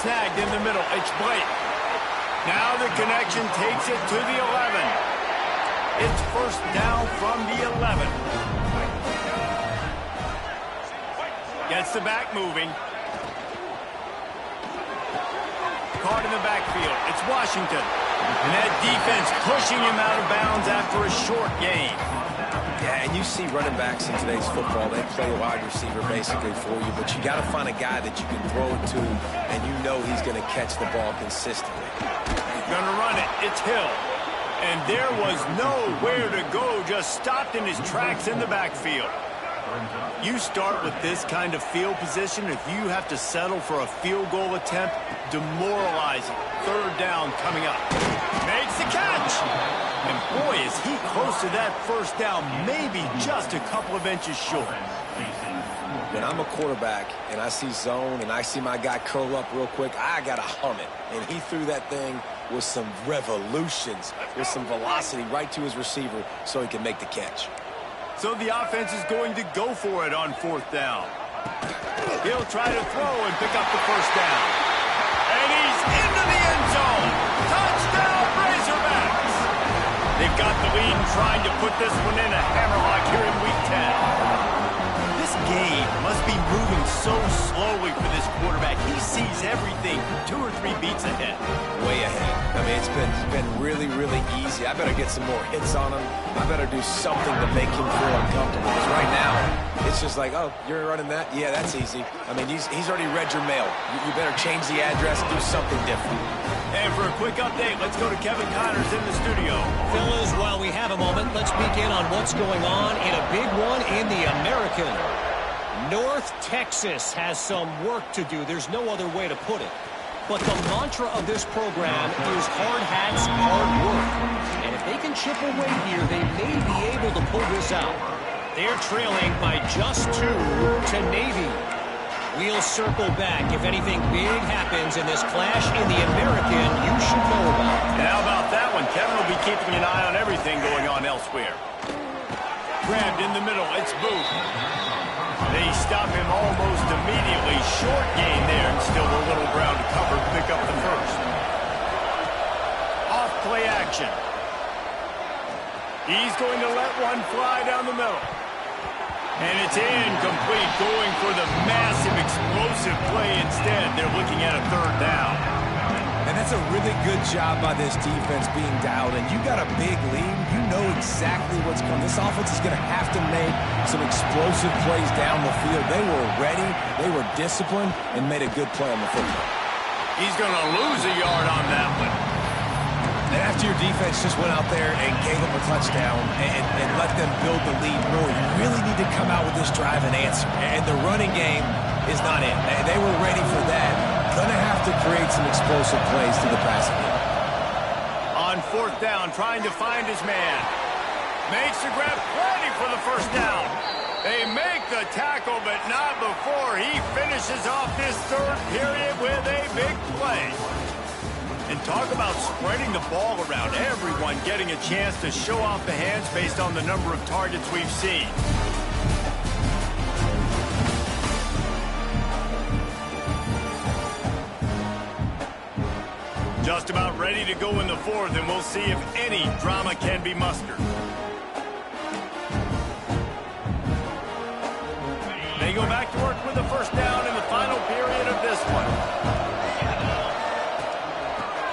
Speaker 1: Snagged in the middle. It's Blake. Now the connection takes it to the 11. It's first down from the 11. Gets the back moving. Caught in the backfield. It's Washington. And that defense pushing him out of bounds after a short gain.
Speaker 3: Yeah, and you see running backs in today's football, they play a wide receiver basically for you, but you got to find a guy that you can throw it to, and you know he's going to catch the ball consistently.
Speaker 1: Gonna run it. It's Hill. And there was nowhere to go, just stopped in his tracks in the backfield. You start with this kind of field position, if you have to settle for a field goal attempt, demoralizing. Third down coming up. Makes the catch. And boy, is he close to that first down, maybe just a couple of inches short.
Speaker 3: When I'm a quarterback and I see zone and I see my guy curl up real quick, I got to hum it. And he threw that thing with some revolutions, with some velocity right to his receiver so he can make the catch.
Speaker 1: So the offense is going to go for it on fourth down. He'll try to throw and pick up the first down. And he's into the end zone. Touchdown, Razorbacks! They've got the lead and trying to put this one in a hammerlock here in Week 10. This game must be moving so slowly for this quarterback. He sees everything 2 or 3 beats ahead.
Speaker 3: Way ahead. I mean, it's been really, really easy. I better get some more hits on him. I better do something to make him feel uncomfortable. Because right now, it's just like, oh, you're running that? Yeah, that's easy. I mean, he's already read your mail. You better change the address, do something different.
Speaker 1: And for a quick update, let's go to Kevin Connors in the studio.
Speaker 4: Fellas, while we have a moment, let's peek in on what's going on in a big one in the American. North Texas has some work to do. There's no other way to put it. But the mantra of this program is hard hats, hard work. And if they can chip away here, they may be able to pull this out. They're trailing by just 2 to Navy. We'll circle back. If anything big happens in this clash in the American, you should know about.
Speaker 1: And how about that one? Kevin will be keeping an eye on everything going on elsewhere. Grabbed in the middle. It's Booth. They stop him almost immediately. Short gain there, and still a little ground to cover to pick up the first. Off play action. He's going to let one fly down the middle. And it's incomplete, going for the massive explosive play instead. They're looking at a third down.
Speaker 3: And that's a really good job by this defense being dialed in. You got a big lead. You know exactly what's coming. This offense is going to have to make some explosive plays down the field. They were ready, they were disciplined, and made a good play on the football.
Speaker 1: He's going to lose a yard on that one.
Speaker 3: And after your defense just went out there and gave them a touchdown and let them build the lead more, you really need to come out with this drive and answer. And the running game is not in. They were ready for that. Going to have to create some explosive plays to the passing game.
Speaker 1: On fourth down, trying to find his man. Makes the grab, plenty for the first down. They make the tackle, but not before he finishes off this third period with a big play. And talk about spreading the ball around. Everyone getting a chance to show off the hands based on the number of targets we've seen. Just about ready to go in the fourth, and we'll see if any drama can be mustered. They go back to work with the first down in the final period of this one.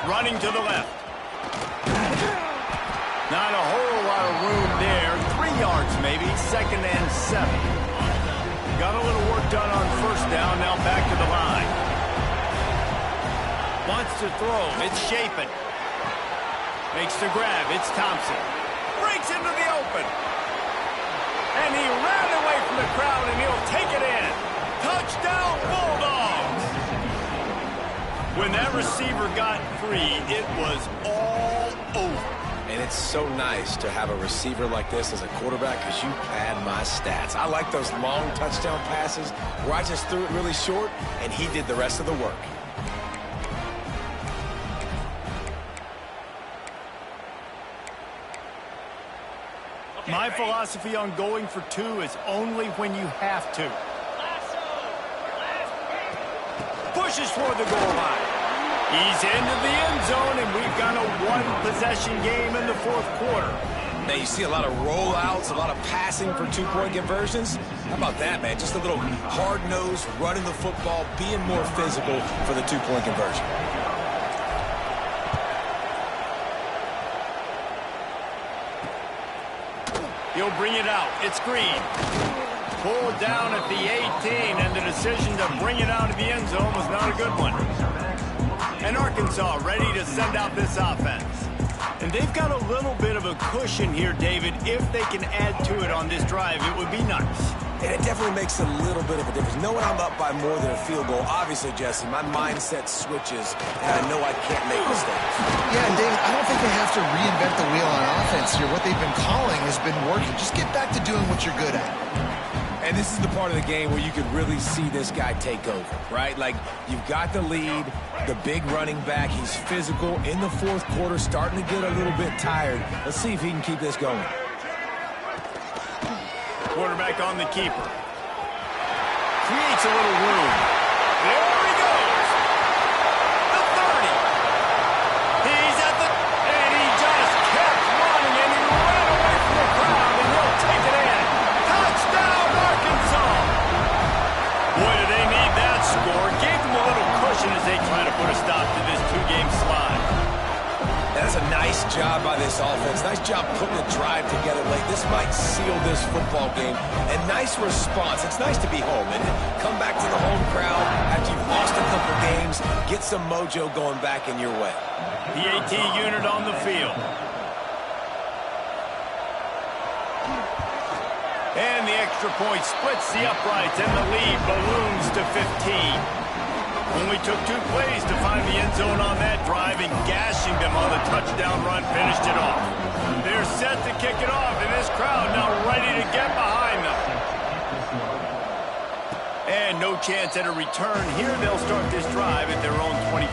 Speaker 1: Running to the left. Not a whole lot of room there. 3 yards maybe, 2nd and 7. Got a little work done on first down, now back to the line. Wants to throw, it's Shapen. Makes the grab, it's Thompson. Breaks into the open. And he ran away from the crowd, and he'll take it in. Touchdown, Bulldogs! When that receiver got free, it was all over.
Speaker 3: And it's so nice to have a receiver like this as a quarterback because you pad my stats. I like those long touchdown passes where I just threw it really short, and he did the rest of the work.
Speaker 1: My philosophy on going for 2 is only when you have to. Pushes toward the goal line. He's into the end zone, and we've got a one-possession game in the fourth quarter.
Speaker 3: Now, you see a lot of rollouts, a lot of passing for two-point conversions. How about that, man? Just a little hard-nosed, running the football, being more physical for the two-point conversion.
Speaker 1: He'll bring it out. It's Green. Pulled down at the 18, and the decision to bring it out of the end zone was not a good one. And Arkansas ready to send out this offense. And they've got a little bit of a cushion here, David. If they can add to it on this drive, it would be nice.
Speaker 3: And it definitely makes a little bit of a difference. Knowing I'm up by more than a field goal, obviously, Jesse, my mindset switches, and I know I can't make mistakes.
Speaker 2: Yeah, and David, I don't think they have to reinvent the wheel on offense here. What they've been calling has been working. Just get back to doing what you're good at.
Speaker 3: And this is the part of the game where you could really see this guy take over, right? Like, you've got the lead, the big running back. He's physical in the fourth quarter, starting to get a little bit tired. Let's see if he can keep this going.
Speaker 1: Quarterback on the keeper. Creates a little room. There he goes. The 30. He's at the... And he just kept running, and he ran away from the crowd, and he'll take it in. Touchdown, Arkansas. Boy, do they need that score. Gave them a little cushion as they try to put a stop to this two-game slide.
Speaker 3: That's a nice job by this offense. Nice job putting the drive together late. This might seal this football game. And nice response. It's nice to be home and come back to the home crowd after you've lost a couple games. Get some mojo going back in your way.
Speaker 1: The AT unit on the field. And the extra point splits the uprights, and the lead balloons to 15. Only took 2 plays to find the end zone on that drive, and gashing them on the touchdown run finished it off. They're set to kick it off, and this crowd now ready to get behind them. And no chance at a return. Here they'll start this drive at their own 25.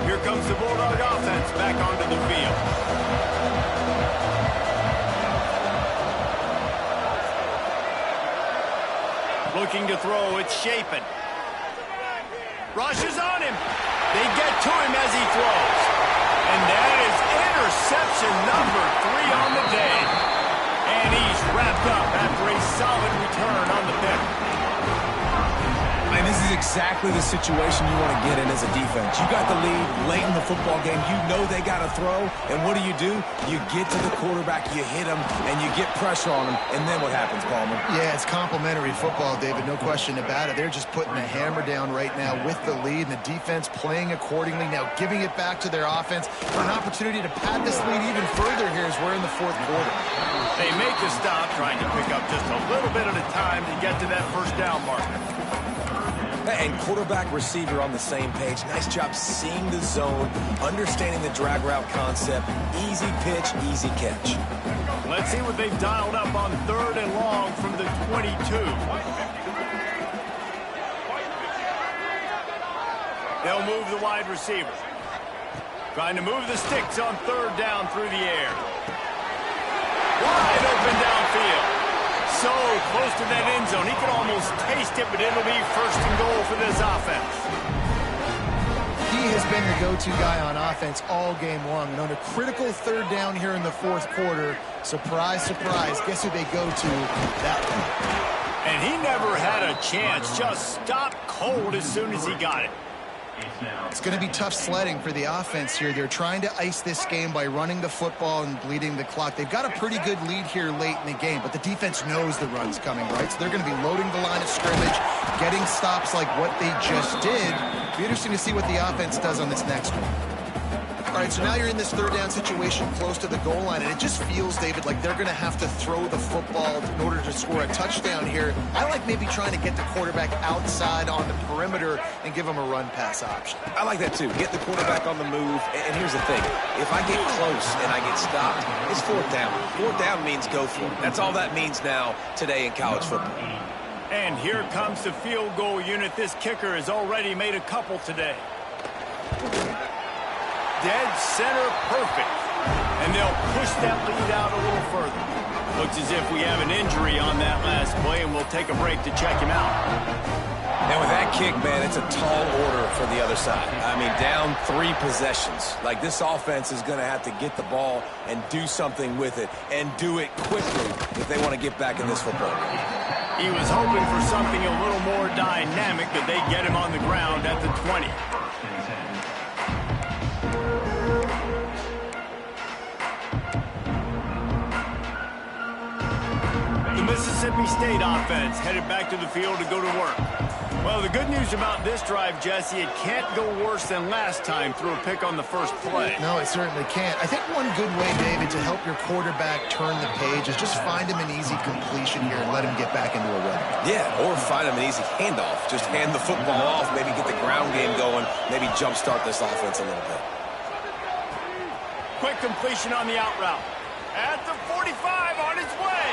Speaker 1: Here comes the Bulldog offense back onto the field. Looking to throw, it's Shapen. Rushes on him. They get to him as he throws. And that is interception number 3 on the day. And he's wrapped up after a solid return on the pick.
Speaker 3: And this is exactly the situation you want to get in as a defense. You got the lead late in the football game. You know they got to throw. And what do? You get to the quarterback, you hit him, and you get pressure on him. And then what happens, Palmer?
Speaker 2: Yeah, it's complimentary football, David. No question about it. They're just putting the hammer down right now with the lead, and the defense playing accordingly. Now giving it back to their offense for an opportunity to pad this lead even further here as we're in the fourth quarter.
Speaker 1: They make the stop, trying to pick up just a little bit at a time to get to that first down marker.
Speaker 3: And quarterback, receiver on the same page. Nice job seeing the zone, understanding the drag route concept. Easy pitch, easy catch.
Speaker 1: Let's see what they've dialed up on 3rd and long from the 22. They'll move the wide receiver. Trying to move the sticks on 3rd down through the air. Wide open downfield. So close to that end zone. He could almost taste it, but it'll be 1st and goal for this offense.
Speaker 2: He has been the go-to guy on offense all game long. And on a critical 3rd down here in the fourth quarter, surprise, surprise, guess who they go to? That one.
Speaker 1: And he never had a chance. Just stopped cold as soon as he got it.
Speaker 2: It's going to be tough sledding for the offense here. They're trying to ice this game by running the football and bleeding the clock. They've got a pretty good lead here late in the game, but the defense knows the run's coming, right? So they're going to be loading the line of scrimmage, getting stops like what they just did. It'll be interesting to see what the offense does on this next one. All right, so now you're in this 3rd down situation close to the goal line, and it just feels, David, like they're going to have to throw the football in order to score a touchdown here. I like maybe trying to get the quarterback outside on the perimeter and give him a run-pass option.
Speaker 3: I like that, too. Get the quarterback on the move. And here's the thing. If I get close and I get stopped, it's 4th down. 4th down means go for it. That's all that means now today in college football.
Speaker 1: And here comes the field goal unit. This kicker has already made a couple today. Dead center perfect. And they'll push that lead out a little further. Looks as if we have an injury on that last play, and we'll take a break to check him out.
Speaker 3: And with that kick, man, it's a tall order for the other side. I mean, down 3 possessions. Like, this offense is going to have to get the ball and do something with it, and do it quickly if they want to get back in this football game.
Speaker 1: He was hoping for something a little more dynamic, but they get him on the ground at the 20. The Mississippi State offense headed back to the field to go to work. Well, the good news about this drive, Jesse, it can't go worse than last time through a pick on the first play.
Speaker 2: No, it certainly can't. I think one good way, David, to help your quarterback turn the page is just find him an easy completion here and let him get back into a rhythm.
Speaker 3: Yeah, or find him an easy handoff. Just hand the football off, maybe get the ground game going, maybe jumpstart this offense a little bit.
Speaker 1: Quick completion on the out route. At the 45 on his way.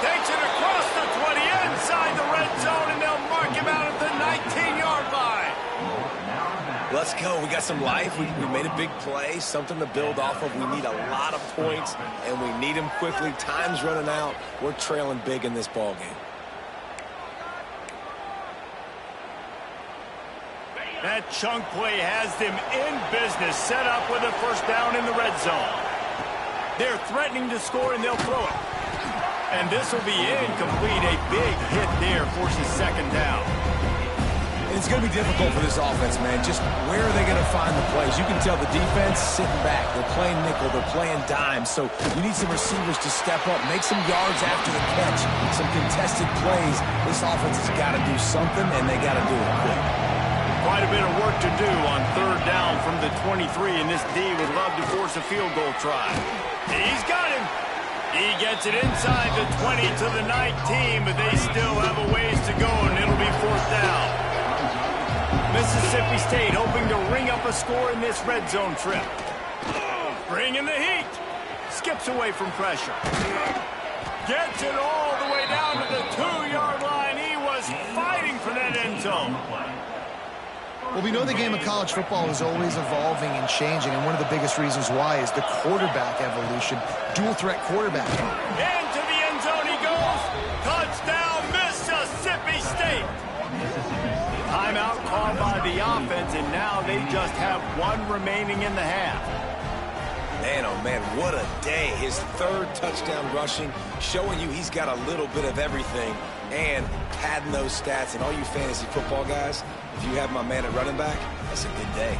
Speaker 1: Takes it across the 20 inside the red zone, and they'll mark him out at the 19-yard line.
Speaker 3: Let's go. We got some life. We made a big play, something to build off of. We need a lot of points, and we need them quickly. Time's running out. We're trailing big in this ball game.
Speaker 1: That chunk play has them in business, set up with a first down in the red zone. They're threatening to score, and they'll throw it. And this will be incomplete. A big hit there forces second down.
Speaker 3: And it's going to be difficult for this offense, man. Just where are they going to find the plays? You can tell the defense sitting back. They're playing nickel. They're playing dime. So you need some receivers to step up, make some yards after the catch, some contested plays. This offense has got to do something, and they got to do it quick.
Speaker 1: Quite a bit of work to do on third down from the 23, and this D would love to force a field goal try. He's got him. He gets it inside the 20 to the 19, but they still have a ways to go, and it'll be fourth down. Mississippi State hoping to ring up a score in this red zone trip. Bringing the heat. Skips away from pressure. Gets it all the way down to the 2-yard line. He was fighting for that end zone.
Speaker 2: Well, we know the game of college football is always evolving and changing, and one of the biggest reasons why is the quarterback evolution, dual-threat quarterback.
Speaker 1: Into the end zone he goes. Touchdown, Mississippi State. Timeout called by the offense, and now they just have one remaining in the half.
Speaker 3: Man, oh man, what a day. His 3rd touchdown rushing, showing you he's got a little bit of everything, and padding those stats. And all you fantasy football guys, if you have my man at running back, that's a good day.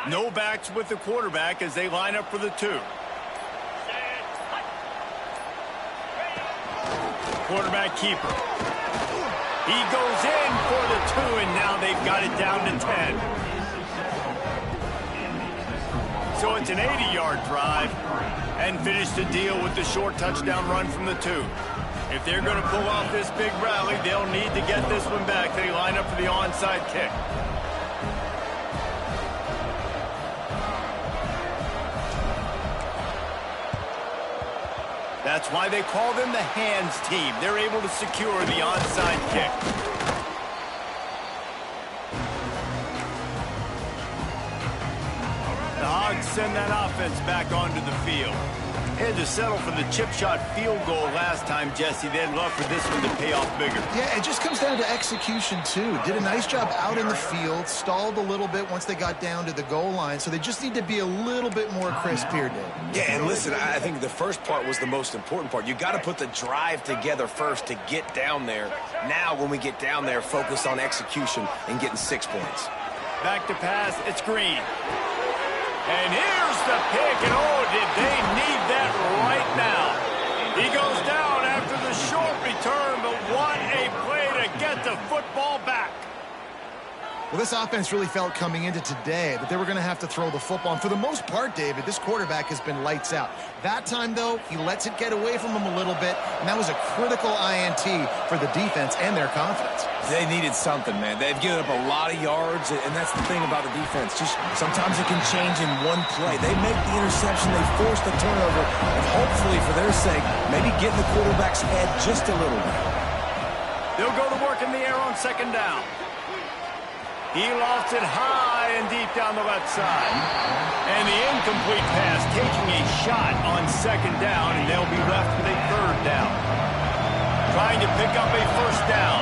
Speaker 1: No backs with the quarterback as they line up for the 2. Quarterback keeper. He goes in for the 2, and now they've got it down to 10. So it's an 80-yard drive, and finish the deal with the short touchdown run from the 2. If they're going to pull off this big rally, they'll need to get this one back. They line up for the onside kick. That's why they call them the hands team. They're able to secure the onside kick. The Hogs send that offense back onto the field. Had to settle for the chip shot field goal last time, Jesse. They'd love for this one to pay off bigger.
Speaker 2: Yeah, it just comes down to execution, too. Did a nice job out in the field, stalled a little bit once they got down to the goal line, so they just need to be a little bit more crisp here, Dave.
Speaker 3: Yeah, and listen, I think the first part was the most important part. You got to put the drive together first to get down there. Now, when we get down there, focus on execution and getting 6 points.
Speaker 1: Back to pass, it's Green. And here's the pick, and oh, did they need that right now. He goes down after the short return, but what a play to get the football back.
Speaker 2: Well, this offense really felt coming into today that they were going to have to throw the football. And for the most part, David, this quarterback has been lights out. That time, though, he lets it get away from him a little bit, and that was a critical INT for the defense and their confidence.
Speaker 3: They needed something, man. They've given up a lot of yards, and that's the thing about the defense. Just sometimes it can change in one play. They make the interception, they force the turnover, and hopefully, for their sake, maybe get in the quarterback's head just a little bit.
Speaker 1: They'll go to work in the air on second down. He lofts it high and deep down the left side. And the incomplete pass taking a shot on second down, and they'll be left with a third down. Trying to pick up a first down.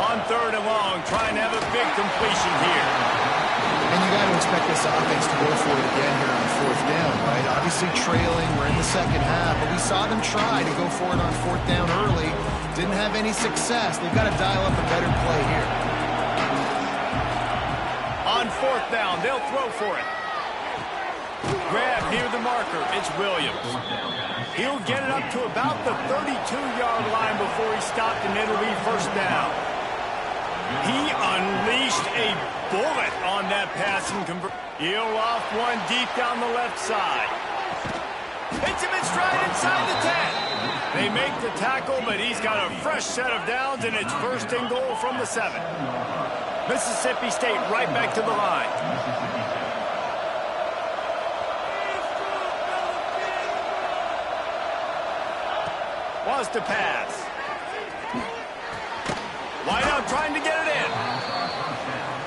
Speaker 1: On third and long, trying to have a big completion here.
Speaker 2: And you got to expect this offense to go for it again here on fourth down, right? Obviously trailing, we're in the second half, but we saw them try to go for it on fourth down early. Didn't have any success. They've got to dial up a better play here.
Speaker 1: On fourth down, they'll throw for it. Grab near the marker. It's Williams. He'll get it up to about the 32-yard line before he stopped, and it'll be first down. He unleashed a bullet on that pass and he'll loft one deep down the left side. Hits him in stride inside the 10. They make the tackle, but he's got a fresh set of downs, and it's first and goal from the 7. Mississippi State right back to the line. Wants to pass. Wideout trying to get it in.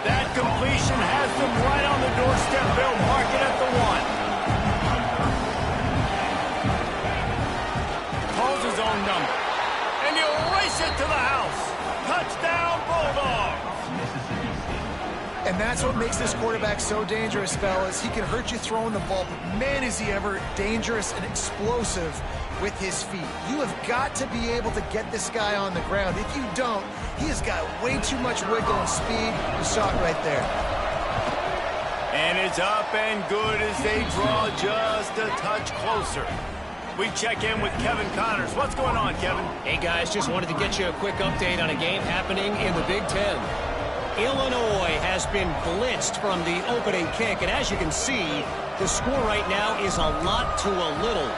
Speaker 1: That completion has them right on the doorstep. They'll mark it at the 1. Calls his own number. And he'll race it to the house. Touchdown, Bulldogs.
Speaker 2: And that's what makes this quarterback so dangerous, fellas. He can hurt you throwing the ball, but man, is he ever dangerous and explosive with his feet. You have got to be able to get this guy on the ground. If you don't, he has got way too much wiggle and speed. You saw it right there.
Speaker 1: And it's up and good as they draw just a touch closer. We check in with Kevin Connors. What's going on, Kevin?
Speaker 4: Hey, guys, just wanted to get you a quick update on a game happening in the Big Ten. Illinois has been blitzed from the opening kick, and as you can see, the score right now is a lot to a little.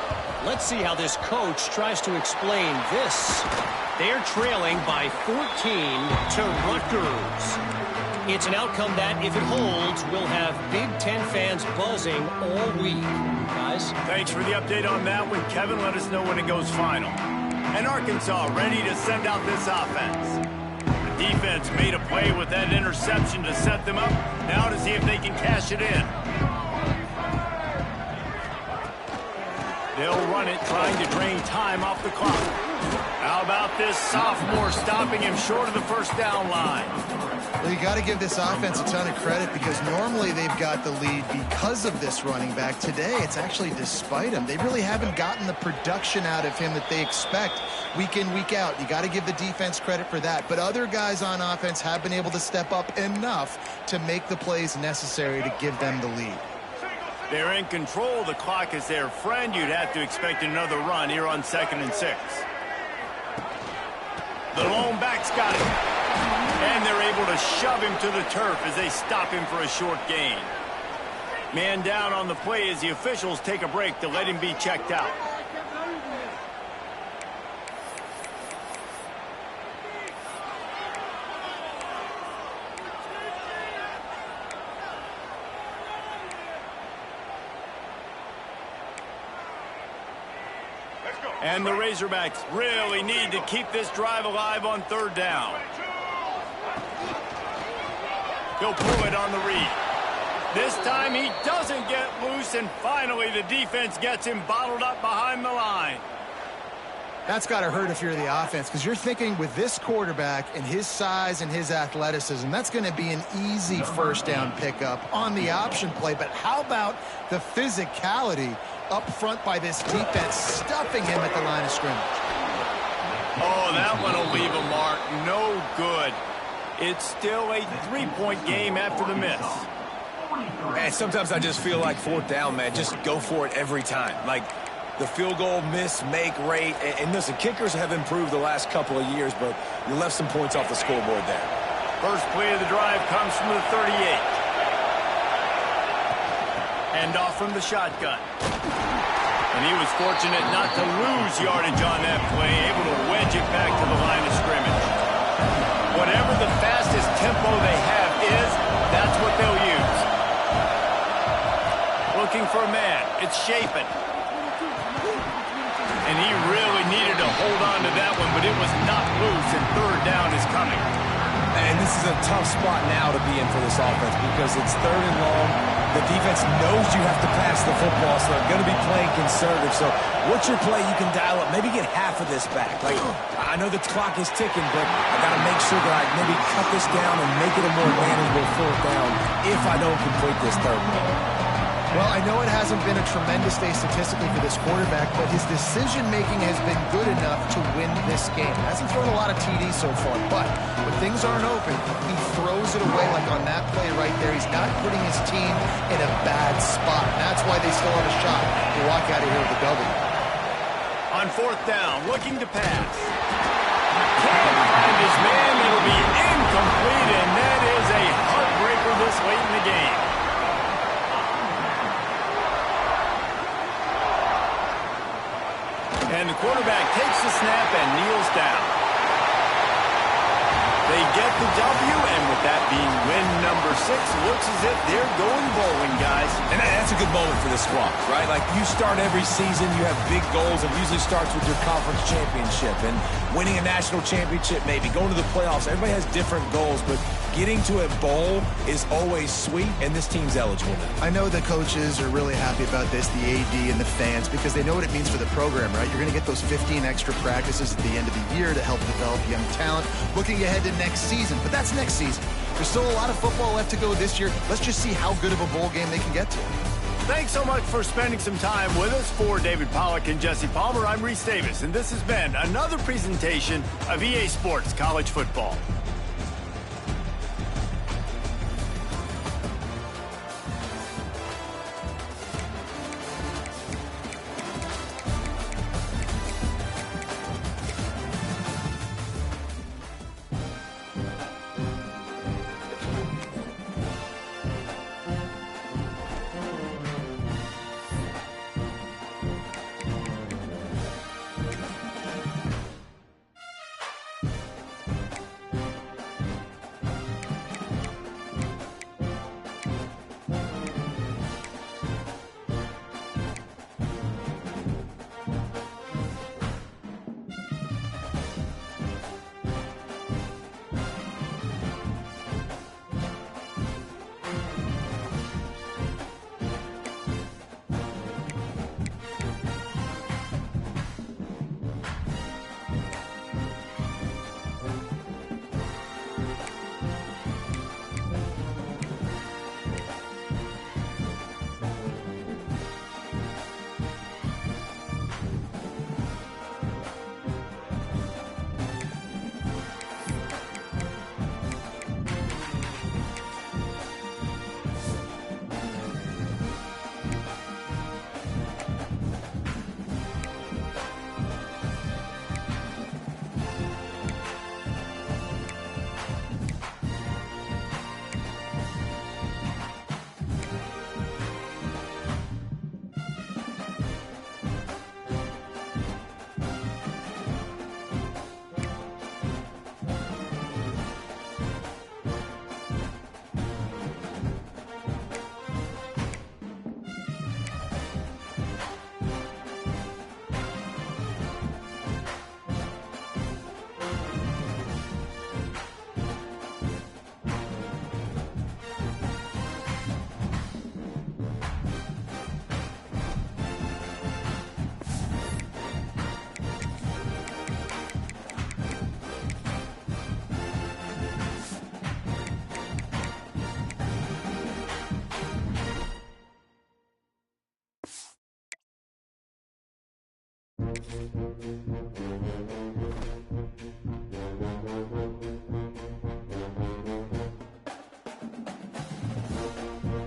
Speaker 4: Let's see how this coach tries to explain this. They're trailing by 14 to Rutgers. It's an outcome that, if it holds, will have Big Ten fans buzzing all week. Guys?
Speaker 1: Thanks for the update on that one, Kevin. Let us know when it goes final. And Arkansas ready to send out this offense. Defense made a play with that interception to set them up. Now to see if they can cash it in. They'll run it, trying to drain time off the clock. How about this sophomore stopping him short of the first down line?
Speaker 2: Well, you got to give this offense a ton of credit because normally they've got the lead because of this running back. Today, it's actually despite him. They really haven't gotten the production out of him that they expect week in, week out. You got to give the defense credit for that. But other guys on offense have been able to step up enough to make the plays necessary to give them the lead.
Speaker 1: They're in control. The clock is their friend. You'd have to expect another run here on 2nd and 6. The lone back's got it. And they're able to shove him to the turf as they stop him for a short gain. Man down on the play as the officials take a break to let him be checked out. And the Razorbacks really need to keep this drive alive on 3rd down. He'll pull it on the read. This time he doesn't get loose, and finally the defense gets him bottled up behind the line.
Speaker 2: That's got to hurt if you're the offense, because you're thinking with this quarterback and his size and his athleticism, that's going to be an easy first down pickup on the option play. But how about the physicality up front by this defense, stuffing him at the line of scrimmage?
Speaker 1: Oh, that one will leave a mark. No good. It's still a 3-point game after the miss.
Speaker 3: Man, sometimes I just feel like 4th down, man. Just go for it every time. Like the field goal miss, make rate. And listen, kickers have improved the last couple of years, but you left some points off the scoreboard there.
Speaker 1: First play of the drive comes from the 38. Hand off from the shotgun. And he was fortunate not to lose yardage on that play, able to wedge it back to the line of scrimmage. Whatever the fastest tempo they have is, that's what they'll use. Looking for a man. It's Shapen. And he really needed to hold on to that one, but it was not loose, and third down is coming.
Speaker 3: And this is a tough spot now to be in for this offense because it's third and long. The defense knows you have to pass the football, so they're going to be playing conservative. So what's your play you can dial up? Maybe get half of this back. Like, I know the clock is ticking, but I got to make sure that I maybe cut this down and make it a more manageable fourth down if I don't complete this third one.
Speaker 2: Well, I know it hasn't been a tremendous day statistically for this quarterback, but his decision-making has been good enough to win this game. Hasn't thrown a lot of TDs so far, but when things aren't open, he throws it away like on that play right there. He's not putting his team in a bad spot. That's why they still have a shot to walk out of here with a W.
Speaker 1: On fourth down, looking to pass. Can't find his man. It'll be incomplete, and that is a heartbreaker this late in the game. And the quarterback takes the snap and kneels down. They get the W, and with that being win number 6, looks as if they're going bowling, guys.
Speaker 3: And that's a good moment for the squad, right? Like, you start every season, you have big goals. It usually starts with your conference championship and winning a national championship, maybe going to the playoffs. Everybody has different goals, but getting to a bowl is always sweet, and this team's eligible now.
Speaker 2: I know the coaches are really happy about this, the AD and the fans, because they know what it means for the program, right? You're going to get those 15 extra practices at the end of the year to help develop young talent, looking ahead to next season. But that's next season. There's still a lot of football left to go this year. Let's just see how good of a bowl game they can get to.
Speaker 1: Thanks so much for spending some time with us. For David Pollack and Jesse Palmer, I'm Reese Davis, and this has been another presentation of EA Sports College Football.